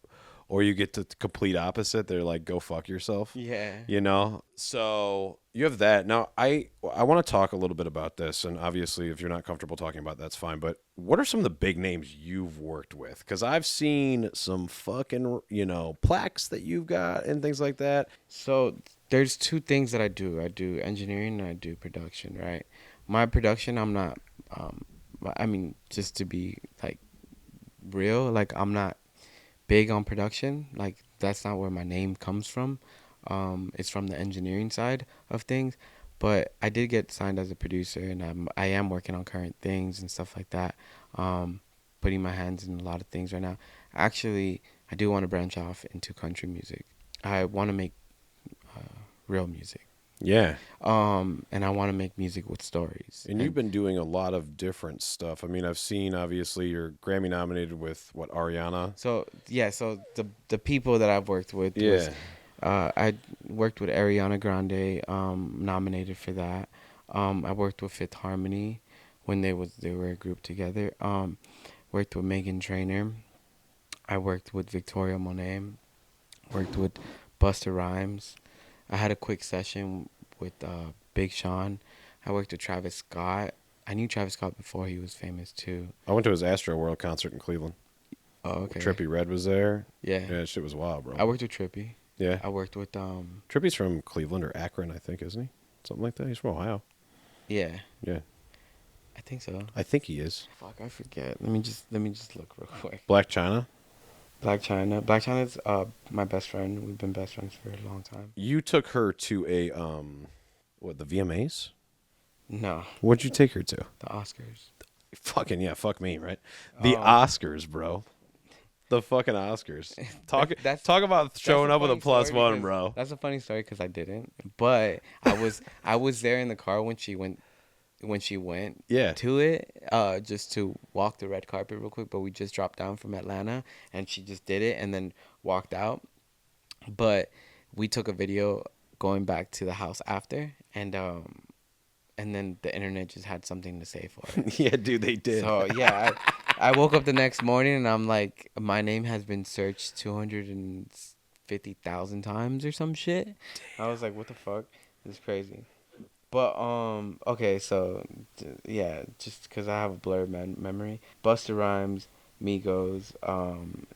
or you get the complete opposite. They're like, go fuck yourself. Yeah. You know? So you have that. Now, I want to talk a little bit about this. And obviously, if you're not comfortable talking about it, that's fine. But what are some of the big names you've worked with? Because I've seen some fucking, plaques that you've got and things like that. So there's two things that I do. I do engineering and I do production, right? My production, I'm not, I mean, just to be like real, like I'm not big on production. Like that's not where my name comes from. It's from the engineering side of things. But I did get signed as a producer, and I am working on current things and stuff like that. Putting my hands in a lot of things right now. Actually, I do want to branch off into country music. I want to make real music. Yeah. And I want to make music with stories. And you've been doing a lot of different stuff. I mean, I've seen obviously you're Grammy nominated with what, Ariana? So yeah, so the people that I've worked with was, I worked with Ariana Grande, nominated for that. I worked with Fifth Harmony when they were a group together. Worked with Megan Trainor. I worked with Victoria Monet. Worked with Busta Rhymes. I had a quick session with Big Sean. I worked with Travis Scott. I knew Travis Scott before he was famous too. I went to his Astro World concert in Cleveland. Oh, okay. Trippie Redd was there. Yeah. Yeah, that shit was wild, bro. I worked with Trippie. Yeah. I worked with Trippie's from Cleveland or Akron, I think, isn't he? Something like that. He's from Ohio. Yeah. Yeah. I think so. I think he is. Fuck, I forget. Let me just look real quick. Black China. Black China. Black China's my best friend. We've been best friends for a long time. You took her to a the VMAs? No, What'd you take her to? the Oscars. Fucking yeah, fuck me, right? The Um, Oscars, bro. The fucking Oscars. Talk about showing up with a +1, bro. That's a funny story because I didn't, but I was there in the car when she went Yeah. to it, just to walk the red carpet real quick. But we just dropped down from Atlanta, and she just did it and then walked out. But we took a video going back to the house after, and then the internet just had something to say for it. Yeah, dude, they did. So yeah, I woke up the next morning and I'm like, my name has been searched 250,000 times or some shit. I was like, what the fuck? It's crazy. But okay, so yeah, just because I have a blurred memory. Busta Rhymes, Migos,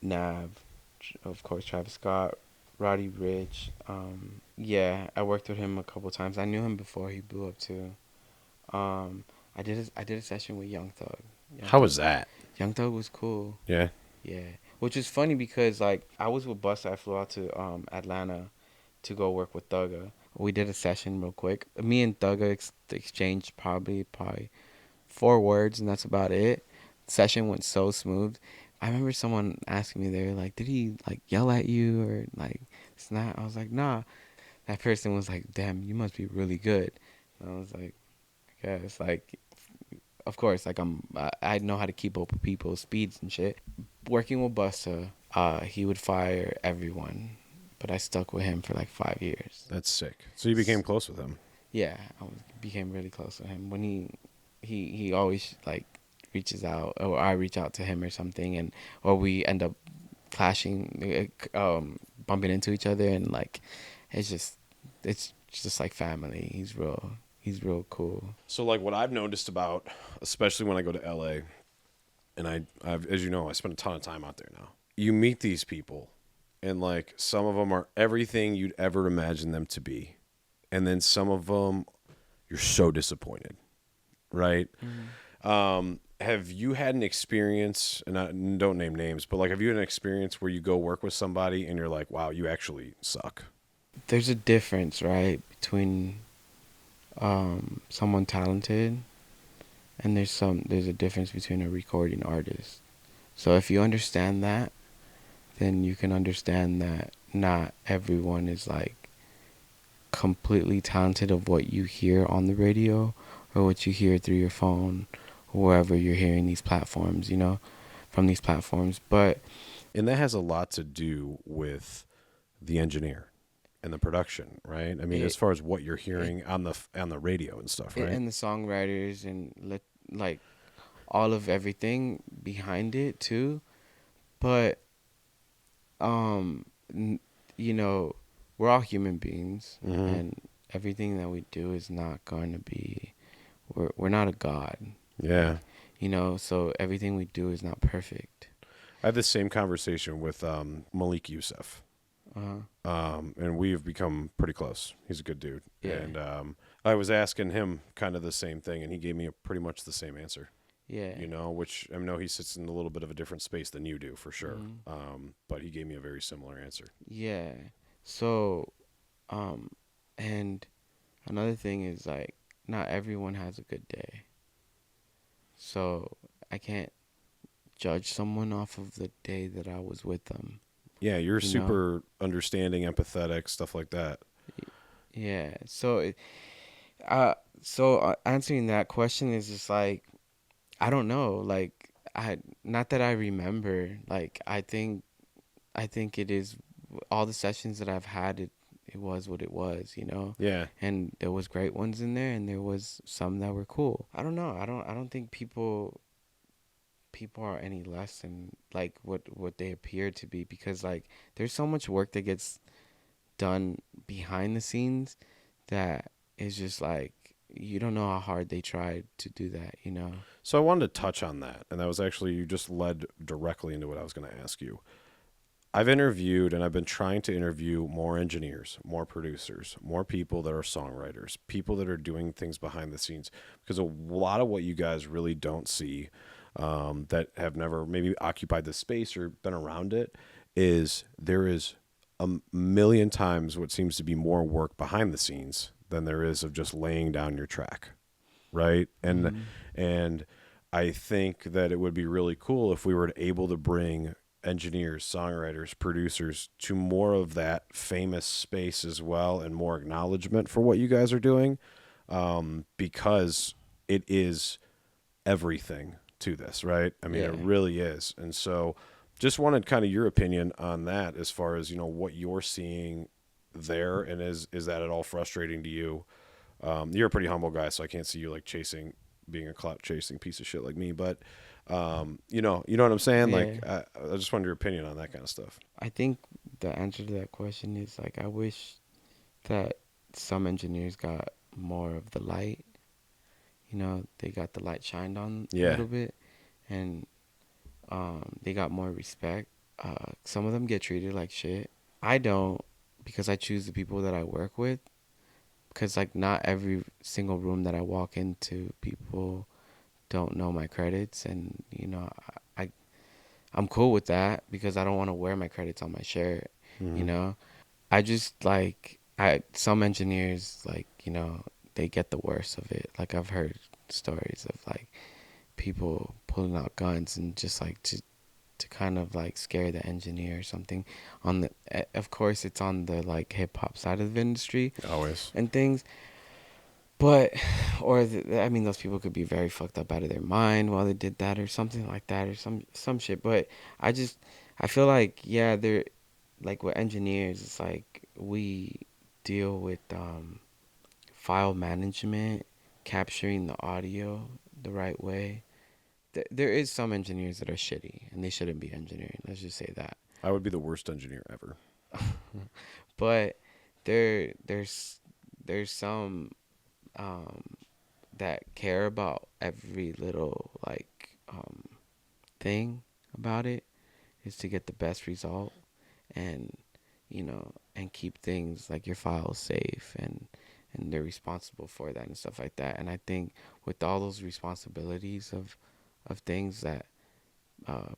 Nav, of course Travis Scott, Roddy Ricch. Yeah, I worked with him a couple times. I knew him before he blew up too. I did a session with Young Thug. How was that? Young Thug was cool. Yeah. Yeah, which is funny because like I was with Busta. I flew out to Atlanta to go work with Thugga. We did a session real quick. Me and Thugga exchanged probably 4 words, and that's about it. Session went so smooth. I remember someone asking me, they were like, "Did he like yell at you or like it's not?" I was like, "Nah." That person was like, "Damn, you must be really good." And I was like, "Yeah, it's like." Of course, like I know how to keep up with people's speeds and shit. Working with Busta, he would fire everyone, but I stuck with him for like 5 years. That's sick. So you became close with him. Yeah, became really close with him. When he always like reaches out, or I reach out to him or something, or we end up clashing, bumping into each other, and like it's just like family. He's real cool. So like what I've noticed about, especially when I go to LA, and I've as you know, I spend a ton of time out there now. You meet these people, and like some of them are everything you'd ever imagine them to be, and then some of them you're so disappointed, right? Have you had an experience, and don't name names, but like have you had an experience where you go work with somebody and you're like, wow, you actually suck? There's a difference, right, between someone talented, and there's a difference between a recording artist. So if you understand that, then you can understand that not everyone is like completely talented of what you hear on the radio or what you hear through your phone, or wherever you're hearing these platforms, from these platforms. But And that has a lot to do with the engineer and the production, right? I mean, as it, far as what you're it, hearing on the radio and stuff, right? and the songwriters and like all of everything behind it too. But um, n- you know, we're all human beings, Mm-hmm. and everything that we do is not going to be. We're not a god, Yeah, so everything we do is not perfect. I had the same conversation with Malik Youssef, Uh-huh. and we've become pretty close. He's a good dude, Yeah. and I was asking him kind of the same thing, and he gave me pretty much the same answer. Yeah. Which I know he sits in a little bit of a different space than you do for sure. Mhm. But he gave me a very similar answer. Yeah. So, um, and another thing is like not everyone has a good day. So I can't judge someone off of the day that I was with them. Yeah, you're You know? super understanding, empathetic, stuff like that. Yeah. So answering that question is just like I don't know. Like I not that I remember. Like I think it is all the sessions that I've had. It was what it was. Yeah, And there was great ones in there, and there was some that were cool. I don't know. I don't think people are any less than like what they appear to be, because like there's so much work that gets done behind the scenes that is just like you don't know how hard they tried to do that. so I wanted to touch on that, and that was actually you just led directly into what I was going to ask you. I've interviewed and I've been trying to interview more engineers, more producers, more people that are songwriters, people that are doing things behind the scenes. Because a lot of what you guys really don't see, that have never maybe occupied the space or been around it, is there is a million times what seems to be more work behind the scenes than there is of just laying down your track, right? Hmm. And I think that it would be really cool if we were able to bring engineers, songwriters, producers to more of that famous space as well, and more acknowledgement for what you guys are doing, because it is everything to this, right? I mean, Yeah. it really is. And so just wanted kind of your opinion on that as far as, what you're seeing there, and is that at all frustrating to you? You're a pretty humble guy, so I can't see you like being a clout chasing piece of shit like me, but you know what I'm saying? Yeah. Like, I just wanted your opinion on that kind of stuff. I think the answer to that question is like I wish that some engineers got more of the light. They got the light shined on a Yeah. little bit, and they got more respect. Some of them get treated like shit. I don't, because I choose the people that I work with. Because like not every single room that I walk into, people don't know my credits, and I I'm cool with that because I don't want to wear my credits on my shirt. You Hmm. know, I just like I some engineers like they get the worst of it. Like I've heard stories of like people pulling out guns and just like to kind of like scare the engineer or something. Of course it's on the like hip hop side of the industry Always. and things, but I mean those people could be very fucked up out of their mind while they did that or something like that or some shit. But I just I feel like yeah, they're like with engineers, it's like we deal with file management, capturing the audio the right way. There is some engineers that are shitty and they shouldn't be engineering. Let's just say that. I would be the worst engineer ever. But there there's there's some um that care about every little like thing about it is to get the best result, and and keep things like your files safe, and they're responsible for that and stuff like that. And I think with all those responsibilities of things that uh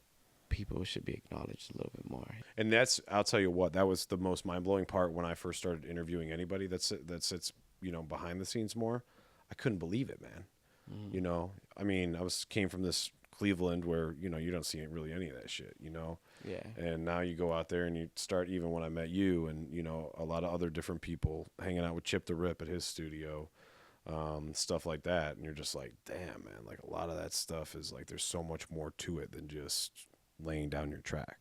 people should be acknowledged a little bit more. And that's, I'll tell you what, that was the most mind blowing part when I first started interviewing anybody that sits, behind the scenes more. I couldn't believe it, man. Mm. I mean, came from this Cleveland where, you don't see really any of that shit, Yeah. And now you go out there and you start, even when I met you and, a lot of other different people hanging out with Chip the Rip at his studio, stuff like that. And you're just like, damn, man, like a lot of that stuff is like, there's so much more to it than just laying down your track.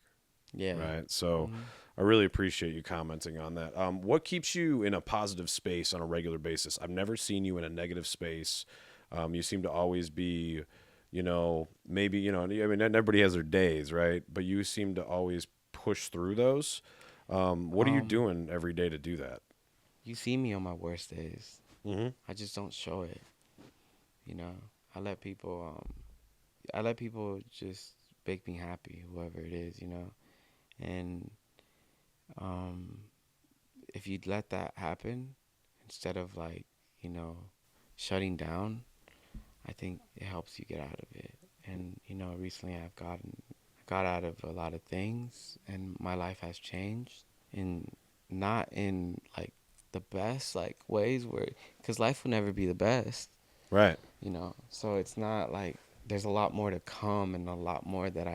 Yeah. Right. So Mhm. I really appreciate you commenting on that. What keeps you in a positive space on a regular basis? I've never seen you in a negative space. You seem to always be, maybe, I mean, everybody has their days, right? But you seem to always push through those. What are you um doing every day to do that? you see me on my worst days. Mm-hmm. I just don't show it. you know I let people just make me happy, whoever it is. And um if you let that happen instead of like you know shutting down, I think it helps you get out of it. And recently got out of a lot of things, and my life has changed, and not in like the best like ways, where because life will never be the best. Right. So it's not like there's a lot more to come, and a lot more that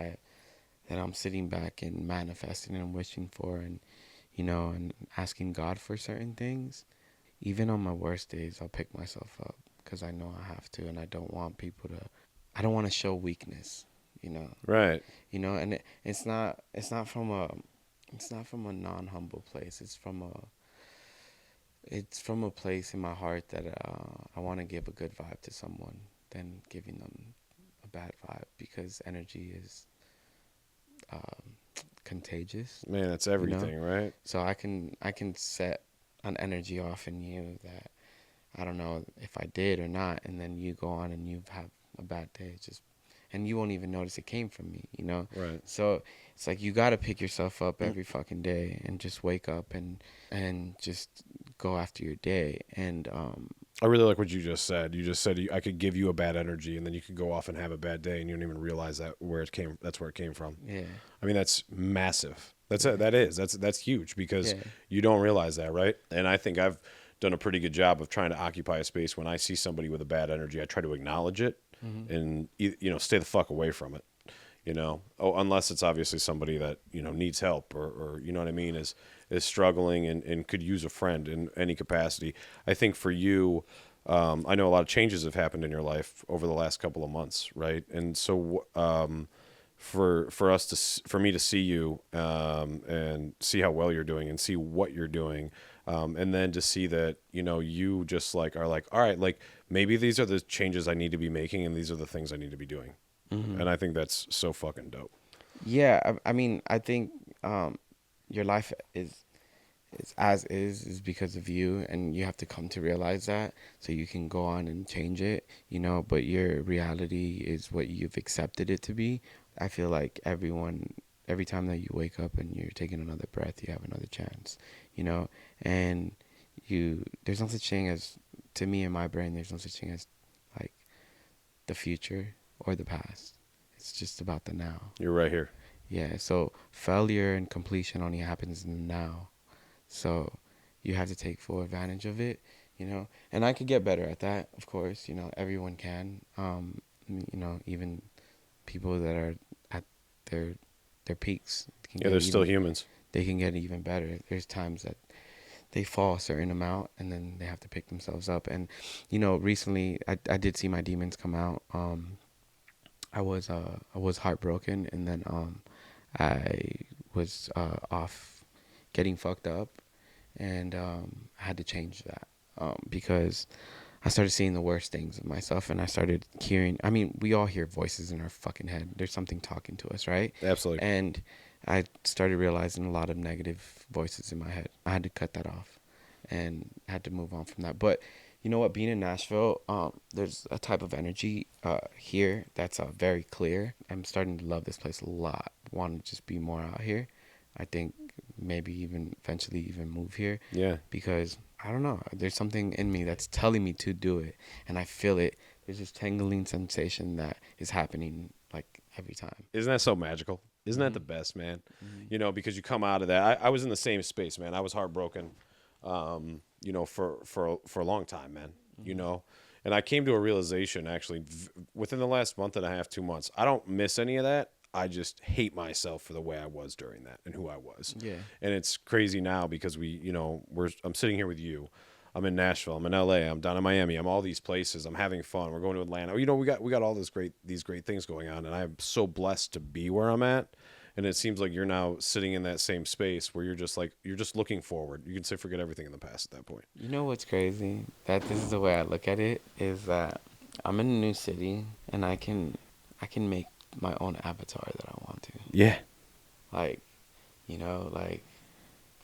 I'm sitting back and manifesting and wishing for, and and asking God for certain things. Even on my worst days, I'll pick myself up because I know I have to, and I don't want to show weakness. you know Right. and it's not from a non-humble place. It's from a place in my heart that I want to give a good vibe to someone than giving them a bad vibe, because energy is um, contagious. Man, that's you know everything, right? so I can set an energy off in you that I don't know if I did or not, and then you go on and you have a bad day, just and you won't even notice it came from me. Right. So it's like you got to pick yourself up every fucking day and just wake up and just go after your day. And I really like what you just said. You just said I could give you a bad energy, and then you could go off and have a bad day, and you don't even realize that's where it came from. yeah, I mean, that's massive. yeah, That's huge, because yeah, you don't realize that, right? And I think I've done a pretty good job of trying to occupy a space. When I see somebody with a bad energy, I try to acknowledge it hmm and stay the fuck away from it. Unless it's obviously somebody that needs help, or you know what I mean, is struggling and could use a friend in any capacity. I think for you, I know a lot of changes have happened in your life over the last couple of months, right? And so for me to see you, and see how well you're doing and see what you're doing, and then to see that you just like are like, all right, like maybe these are the changes I need to be making, and these are the things I need to be doing. hmm And I think that's so fucking dope. yeah. I mean, I think your life is as is because of you, and you have to come to realize that so you can go on and change it. But your reality is what you've accepted it to be. I feel like every time that you wake up and you're taking another breath, you have another chance. And there's no such thing as, to me in my brain, there's no such thing as like the future or the past. It's just about the now. You're right here. Yeah, so failure and completion only happens in the now. So you have to take full advantage of it. And I could get better at that, of course. Everyone can. Even people that are at their peaks can Yeah, they're still humans. they can get even better. There's times that they fall a certain amount, and then they have to pick themselves up. And recently I did see my demons come out. I was heartbroken, and then I was off getting fucked up, and I had to change that, because I started seeing the worst things of myself, and I started hearing. I mean, we all hear voices in our fucking head. There's something talking to us, right? Absolutely. And I started realizing a lot of negative voices in my head. I had to cut that off, and had to move on from that. But you know what? Being in Nashville, there's a type of energy here that's very clear. I'm starting to love this place a lot. Want to just be more out here. I think maybe even eventually even move here Yeah. because I don't know. There's something in me that's telling me to do it, and I feel it. There's this tingling sensation that is happening like every time. Isn't that so magical? Isn't that the best, man? You know, because you come out of that. I was in the same space, man. I was heartbroken, you know, for a long time, man. You know, and I came to a realization actually within the last month and a half, 2 months. I don't miss any of that. I just hate myself for the way I was during that and who I was. Yeah. And it's crazy now because you know, I'm sitting here with you. I'm in Nashville. I'm in LA. I'm down in Miami. I'm all these places. I'm having fun. We're going to Atlanta. You know, we got all these great things going on, and I'm so blessed to be where I'm at. And it seems like you're now sitting in that same space where you're just looking forward. You can say forget everything in the past at that point. You know what's crazy? That this is the way I look at it is that I'm in a new city and I can make my own avatar that I want to. Yeah. Like, you know, like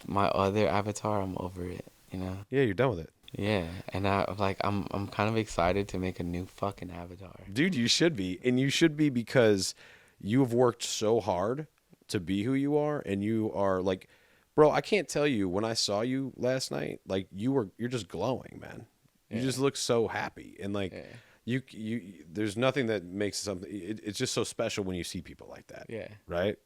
my other avatar, I'm over it, you know? Yeah, you're done with it. Yeah, and I'm kind of excited to make a new fucking avatar. Dude, you should be. And you should be because you have worked so hard to be who you are, and you are like, bro, I can't tell you when I saw you last night, like you're just glowing, man. You Yeah. just look so happy, and like Yeah. you there's nothing that makes something it's just so special when you see people like that. Yeah. Right?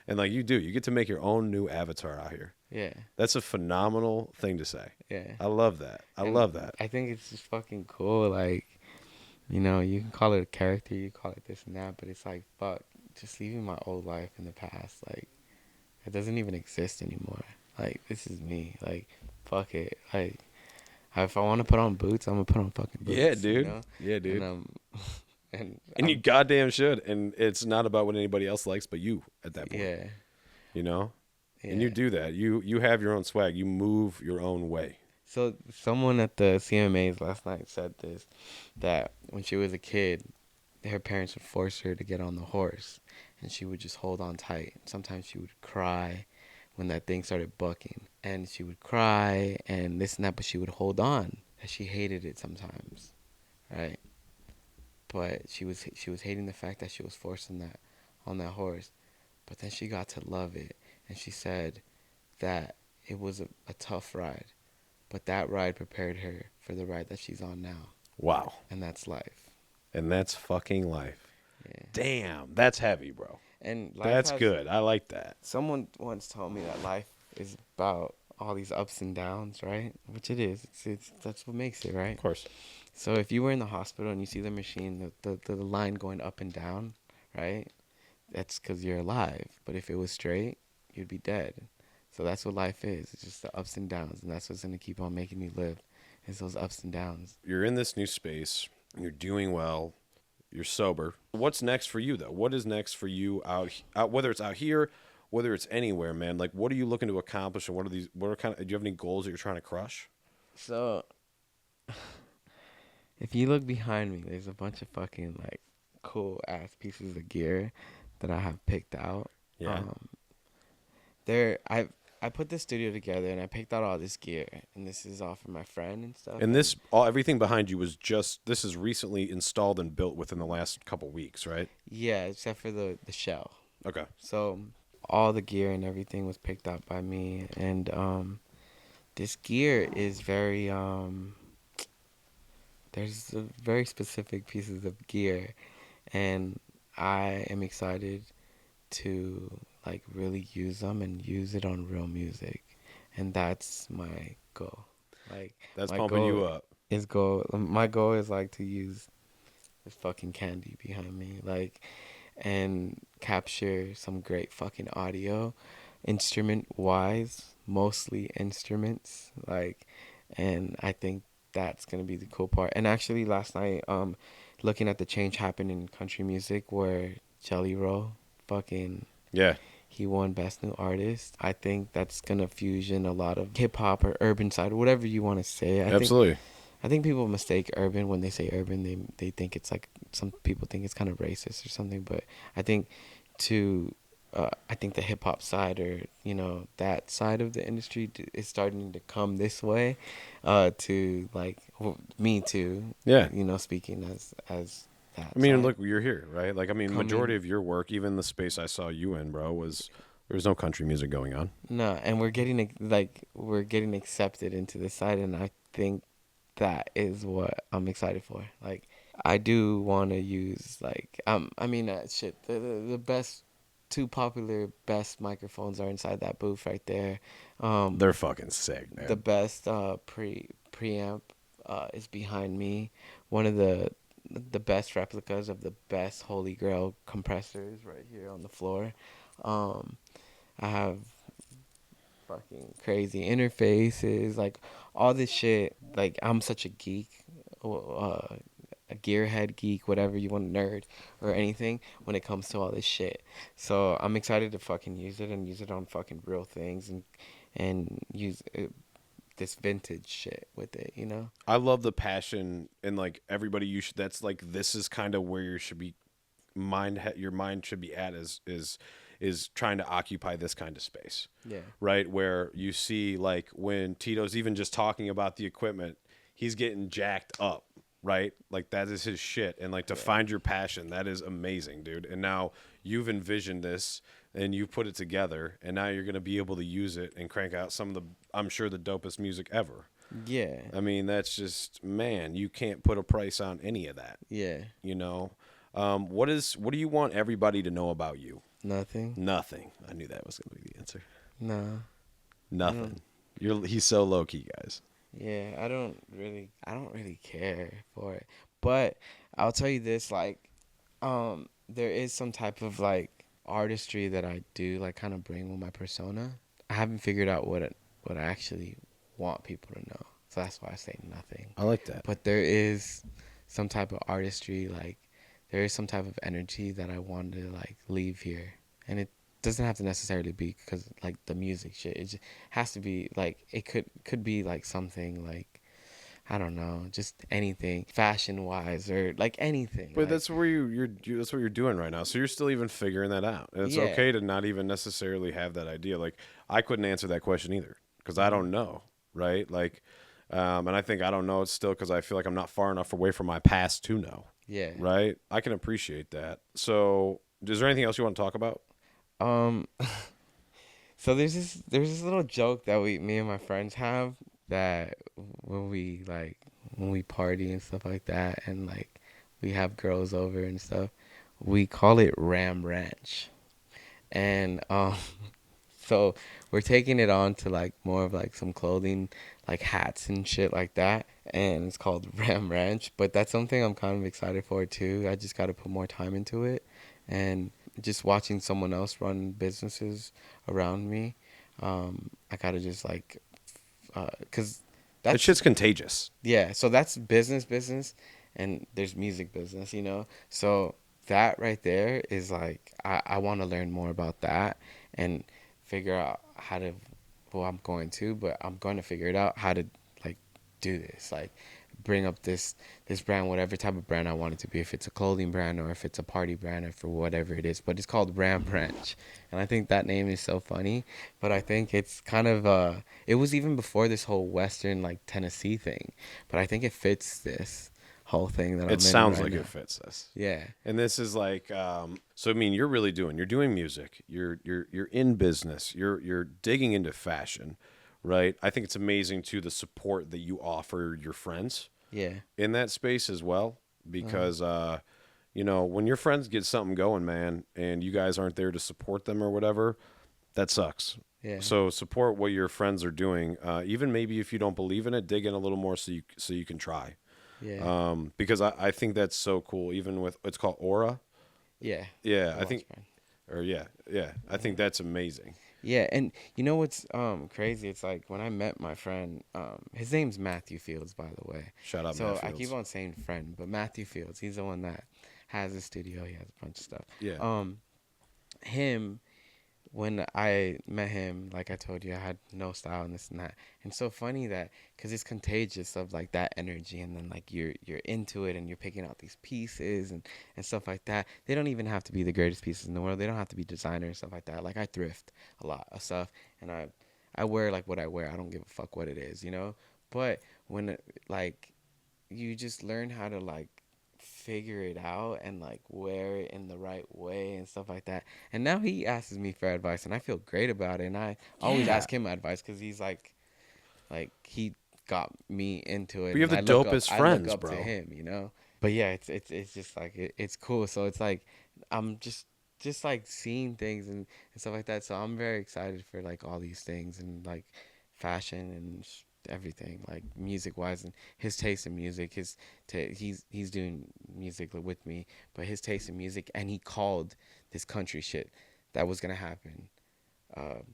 And like you get to make your own new avatar out here. Yeah. That's a phenomenal thing to say. Yeah. I love that. I And love that. I think it's just fucking cool. Like, you know, you can call it a character, you call it this and that, but it's like, fuck, just leaving my old life in the past. Like, it doesn't even exist anymore. Like, this is me. Like, fuck it. Like, if I want to put on boots, I'm gonna put on fucking boots. Yeah, dude. You know? Yeah, dude. And You goddamn should. And it's not about what anybody else likes but you at that point. yeah, You know? yeah. And you do that. You have your own swag. You move your own way. So someone at the CMAs last night said this, that when she was a kid, her parents would force her to get on the horse, and she would just hold on tight. Sometimes she would cry when that thing started bucking, and she would cry and this and that, but she would hold on. And she hated it sometimes, right? But she was hating the fact that she was forced on that horse, but then she got to love it, and she said that it was a tough ride, but that ride prepared her for the ride that she's on now, Wow. and that's life. And that's fucking life. Yeah. Damn. That's heavy, bro. And life That's has, good. I like that. Someone once told me that life is about all these ups and downs, right? Which it is. It's that's what makes it, right? Of course. So if you were in the hospital and you see the machine, the line going up and down, right? That's because you're alive. But if it was straight, you'd be dead. So that's what life is. It's just the ups and downs, and that's what's gonna keep on making you live. Is those ups and downs. You're in this new space. You're doing well. You're sober. What's next for you, though? What is next for you out whether it's out here, whether it's anywhere, man? Like, what are you looking to accomplish, and what are kind of, do you have any goals that you're trying to crush? So if you look behind me, there's a bunch of fucking like cool ass pieces of gear that I have picked out. Yeah. I put this studio together and I picked out all this gear, and this is all for my friend and stuff. And everything behind you this is recently installed and built within the last couple weeks, right? Yeah, except for the shell. Okay. So all the gear and everything was picked out by me, and this gear is very there's very specific pieces of gear, and I am excited to like really use them and use it on real music, and that's my goal. Like That's my pumping you goal up. My goal is like to use this fucking candy behind me, like, and capture some great fucking audio, instrument wise, mostly instruments, like, and I think that's gonna be the cool part. And actually, last night, looking at the change happen in country music, where Jelly Roll, fucking, Yeah. he won Best New Artist. I think that's gonna fusion a lot of hip hop or urban side, whatever you want to say. Absolutely. I think people mistake urban when they say urban. They think it's like, some people think it's kind of racist or something. But I think to I think the hip hop side, or that side of the industry is starting to come this way, to like me too, Yeah. speaking as that I mean, side look, you're here, right? Like, I mean, majority coming. of your work, even the space I saw you in, bro, was there was no country music going on. No, and we're getting accepted into this side, and I think that is what I'm excited for. Like, I do want to use, like, I mean, shit, the best, two popular best microphones are inside that booth right there. They're fucking sick, The man. best preamp is behind me. One of the best replicas of the best Holy Grail compressors right here on the floor. Um, I have fucking crazy interfaces, like all this shit. Like, I'm such a geek, a gearhead geek, whatever you want, nerd or anything when it comes to all this shit. So I'm excited to fucking use it and use it on fucking real things, and use this vintage shit with it. I love the passion and like everybody you should that's like this is kind of where you should be your mind should be at is trying to occupy this kind of space, Yeah. right? Where you see like when Tito's even just talking about the equipment, he's getting jacked up, right? Like that is his shit. And like to Yeah. find your passion, that is amazing, dude. And now you've envisioned this and you put it together and now you're gonna be able to use it and crank out some of the I'm sure the dopest music ever. Yeah. I mean, that's just man, you can't put a price on any of that, Yeah. you know. What do you want everybody to know about you? Nothing. Nothing. I knew that was going to be the answer. No. I don't. Nothing. He's so low key, guys. Yeah. I don't really care for it. But I'll tell you this, like, there is some type of like artistry that I do like kind of bring with my persona. I haven't figured out what I actually want people to know. So that's why I say nothing. I like that. But there is some type of artistry, like there is some type of energy that I want to like leave here, and it doesn't have to necessarily be because like the music shit. It just has to be like it could be like something like, I don't know, just anything fashion wise or like anything. But Like, that's where that's what you're doing right now. So you're still even figuring that out. And it's yeah. okay to not even necessarily have that idea. Like I couldn't answer that question either because I Hmm. don't know, right? Like and I think I don't know it still because I feel like I'm not far enough away from my past to know, Yeah. right? I can appreciate that. So, is there anything else you want to talk about? Um. So there's this little joke that me and my friends have, that when we party and stuff like that, and like we have girls over and stuff, we call it Ram Ranch. And so we're taking it on to like more of like some clothing, like hats and shit like that, and it's called Ram Ranch. But that's something I'm kind of excited for too. I just got to put more time into it, and just watching someone else run businesses around me, I gotta just like, cause That that's shit's contagious. yeah. So that's business, and there's music business. So that right there is like, I want to learn more about that and figure out how to. Well, I'm going to figure it out how to like do this. Like, bring up this brand, whatever type of brand I want it to be. If it's a clothing brand or if it's a party brand or for whatever it is. But it's called Ram Ranch, and I think that name is so funny. But I think it's kind of it was even before this whole Western like Tennessee thing, but I think it fits this whole thing that It I'm in sounds right like now. it fits this. Yeah. And this is like, so I mean, you're doing music, you're in business, you're digging into fashion, right? I think it's amazing too the support that you offer your friends Yeah. in that space as well, Uh-huh. because when your friends get something going, man, and you guys aren't there to support them or whatever, that sucks. Yeah. So support what your friends are doing, even maybe if you don't believe in it, dig in a little more so you can try. Yeah. Because I think that's so cool. Even with it's called Aura. Yeah. Yeah, The I watch think, brand. or yeah, I think that's amazing. Yeah, and you know what's crazy? It's like when I met my friend, his name's Matthew Fields, by the way. Shout out So Matt I keep Fields. on saying friend, but Matthew Fields, he's the one that has a studio. He has a bunch of stuff. Yeah, Um, him, when I met him, like I told you, I had no style and this and that. And so funny that because it's contagious of like that energy, and then like you're into it and you're picking out these pieces and stuff like that. They don't even have to be the greatest pieces in the world. They don't have to be designer and stuff like that. Like I thrift a lot of stuff, and I wear like what I wear. I don't give a fuck what it is, you know. But when like you just learn how to like figure it out and like wear it in the right way and stuff like that. And now he asks me for advice, and I feel great about it. And I always Yeah. ask him advice because he's like he got me into it, But you have and the dopest I look friends, up to bro. him, you know. But yeah, it's just like it's cool. So it's like I'm just like seeing things and stuff like that. So I'm very excited for like all these things and like fashion and everything like music wise, and his taste in music, he's doing music with me, but his taste in music, and he called this country shit that was gonna happen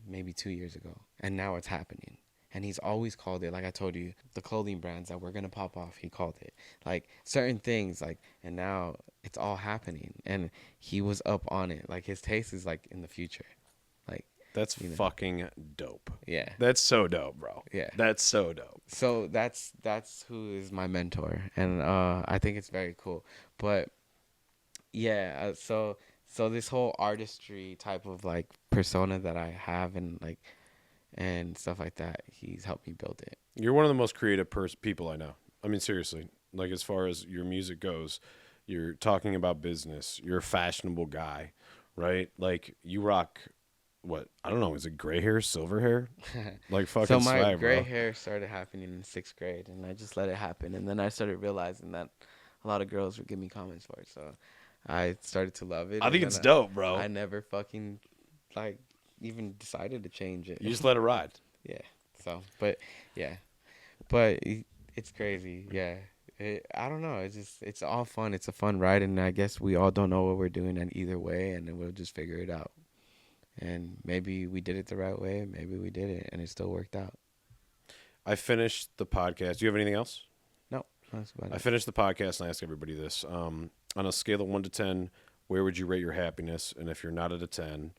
maybe 2 years ago, and now it's happening. And he's always called it, like I told you, the clothing brands that were gonna pop off. He called it like certain things, like, and now it's all happening. And he was up on it. Like his taste is like in the future, like That's you know, fucking dope. yeah, That's so dope, bro. yeah. That's so dope. So that's who is my mentor, and I think it's very cool. But yeah, so this whole artistry type of like persona that I have and like and stuff like that, he's helped me build it. You're one of the most creative people I know. I mean, seriously. Like, as far as your music goes, you're talking about business. You're a fashionable guy, right? Like, you rock, what? I don't know. Is it gray hair, silver hair? Like, So fucking my swag, gray bro. hair started happening in sixth grade, and I just let it happen. And then I started realizing that a lot of girls would give me comments for it, so I started to love it. I And think then it's dope, I bro. never fucking like even decided to change it. You just let it ride. Yeah. So, but yeah, but it's crazy. Yeah. I don't know. It's all fun. It's a fun ride, and I guess we all don't know what we're doing in either way, and then we'll just figure it out. And maybe we did it the right way, maybe we did it, and it still worked out. I finished the podcast. Do you have anything else? No, that's about I it. finished the podcast and I ask everybody this. On a scale of 1 to 10, where would you rate your happiness? And if you're not at a 10,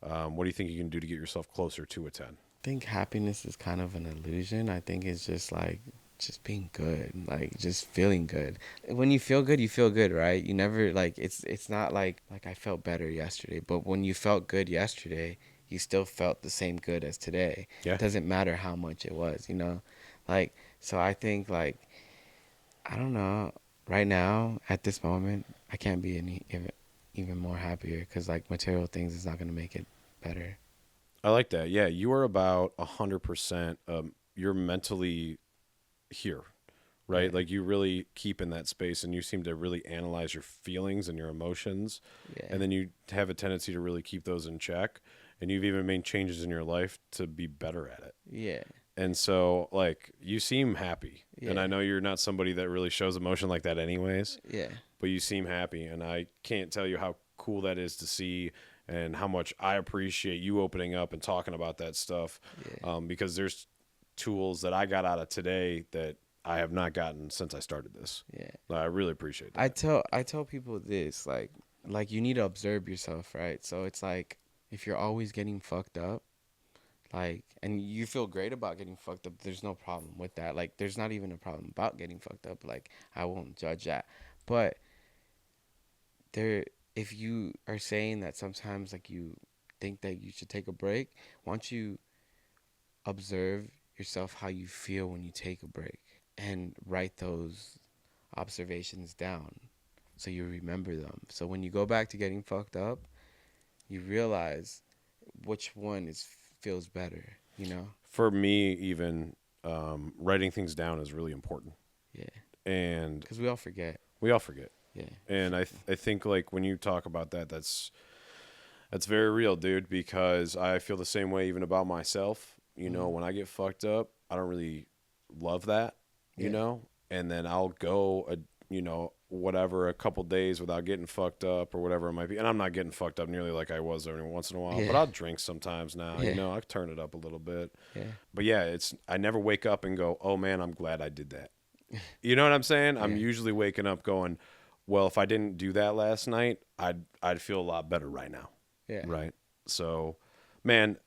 what do you think you can do to get yourself closer to a 10? I think happiness is kind of an illusion. I think it's just like just being good, like just feeling good. When you feel good, right? You never like it's not like I felt better yesterday, but when you felt good yesterday, you still felt the same good as today. Yeah. Doesn't matter how much it was, you know? Like so I think like I don't know, right now at this moment, I can't be even more happier cuz like material things is not going to make it better. I like that. Yeah, you are about 100%. You're mentally here, right? Yeah. Like, you really keep in that space, and you seem to really analyze your feelings and your emotions, Yeah. and then you have a tendency to really keep those in check. And you've even made changes in your life to be better at it. Yeah. And so, like, you seem happy, and I Yeah. know you're not somebody that really shows emotion like that, anyways. Yeah. But you seem happy, and I can't tell you how cool that is to see, and how much I appreciate you opening up and talking about that stuff, Yeah. because there's tools that I got out of today that I have not gotten since I started this. Yeah. I really appreciate I that. tell people this like you need to observe yourself, right? So it's like if you're always getting fucked up, like and you feel great about getting fucked up, there's no problem with that. Like there's not even a problem about getting fucked up. Like I won't judge that. But there if you are saying that sometimes like you think that you should take a break, why don't you observe yourself how you feel when you take a break and write those observations down so you remember them. So when you go back to getting fucked up, you realize which one is feels better, you know? For me, even writing things down is really important, Yeah. and Cuz we all forget. we all forget. Yeah. And I think, like, when you talk about that, that's very real, dude, because I feel the same way even about myself. You know, when I get fucked up, I don't really love that, you Yeah. know, and then I'll go, whatever, a couple days without getting fucked up or whatever it might be. And I'm not getting fucked up nearly like I was every once in a while, but Yeah. I'll drink sometimes now, Yeah. I turn it up a little bit. Yeah. But yeah, I never wake up and go, oh man, I'm glad I did that. You know what I'm saying? I'm Yeah. usually waking up going, well, if I didn't do that last night, I'd feel a lot better right now. Yeah. Right. So Man,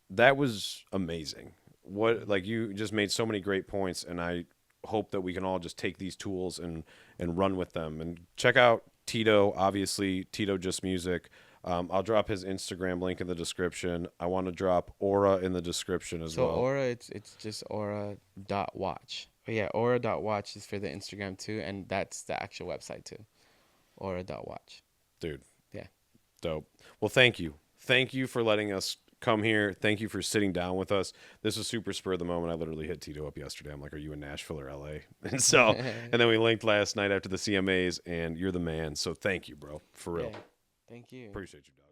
that was amazing. What like you just made so many great points, and I hope that we can all just take these tools and run with them. And check out Tito, obviously Tito Just Music. I'll drop his Instagram link in the description. I want to drop Aura in the description as So well. Aura, it's just Aura dot watch. But yeah, Aura dot watch is for the Instagram too, and that's the actual website too. Aura dot watch. Dude, Yeah. dope. Well, thank you. Thank you for letting us come here. Thank you for sitting down with us. This was super spur of the moment. I literally hit Tito up yesterday. I'm like, "Are you in Nashville or LA?" And then we linked last night after the CMAs, and you're the man. So thank you, bro. For real. Yeah. Thank you. Appreciate you, dog.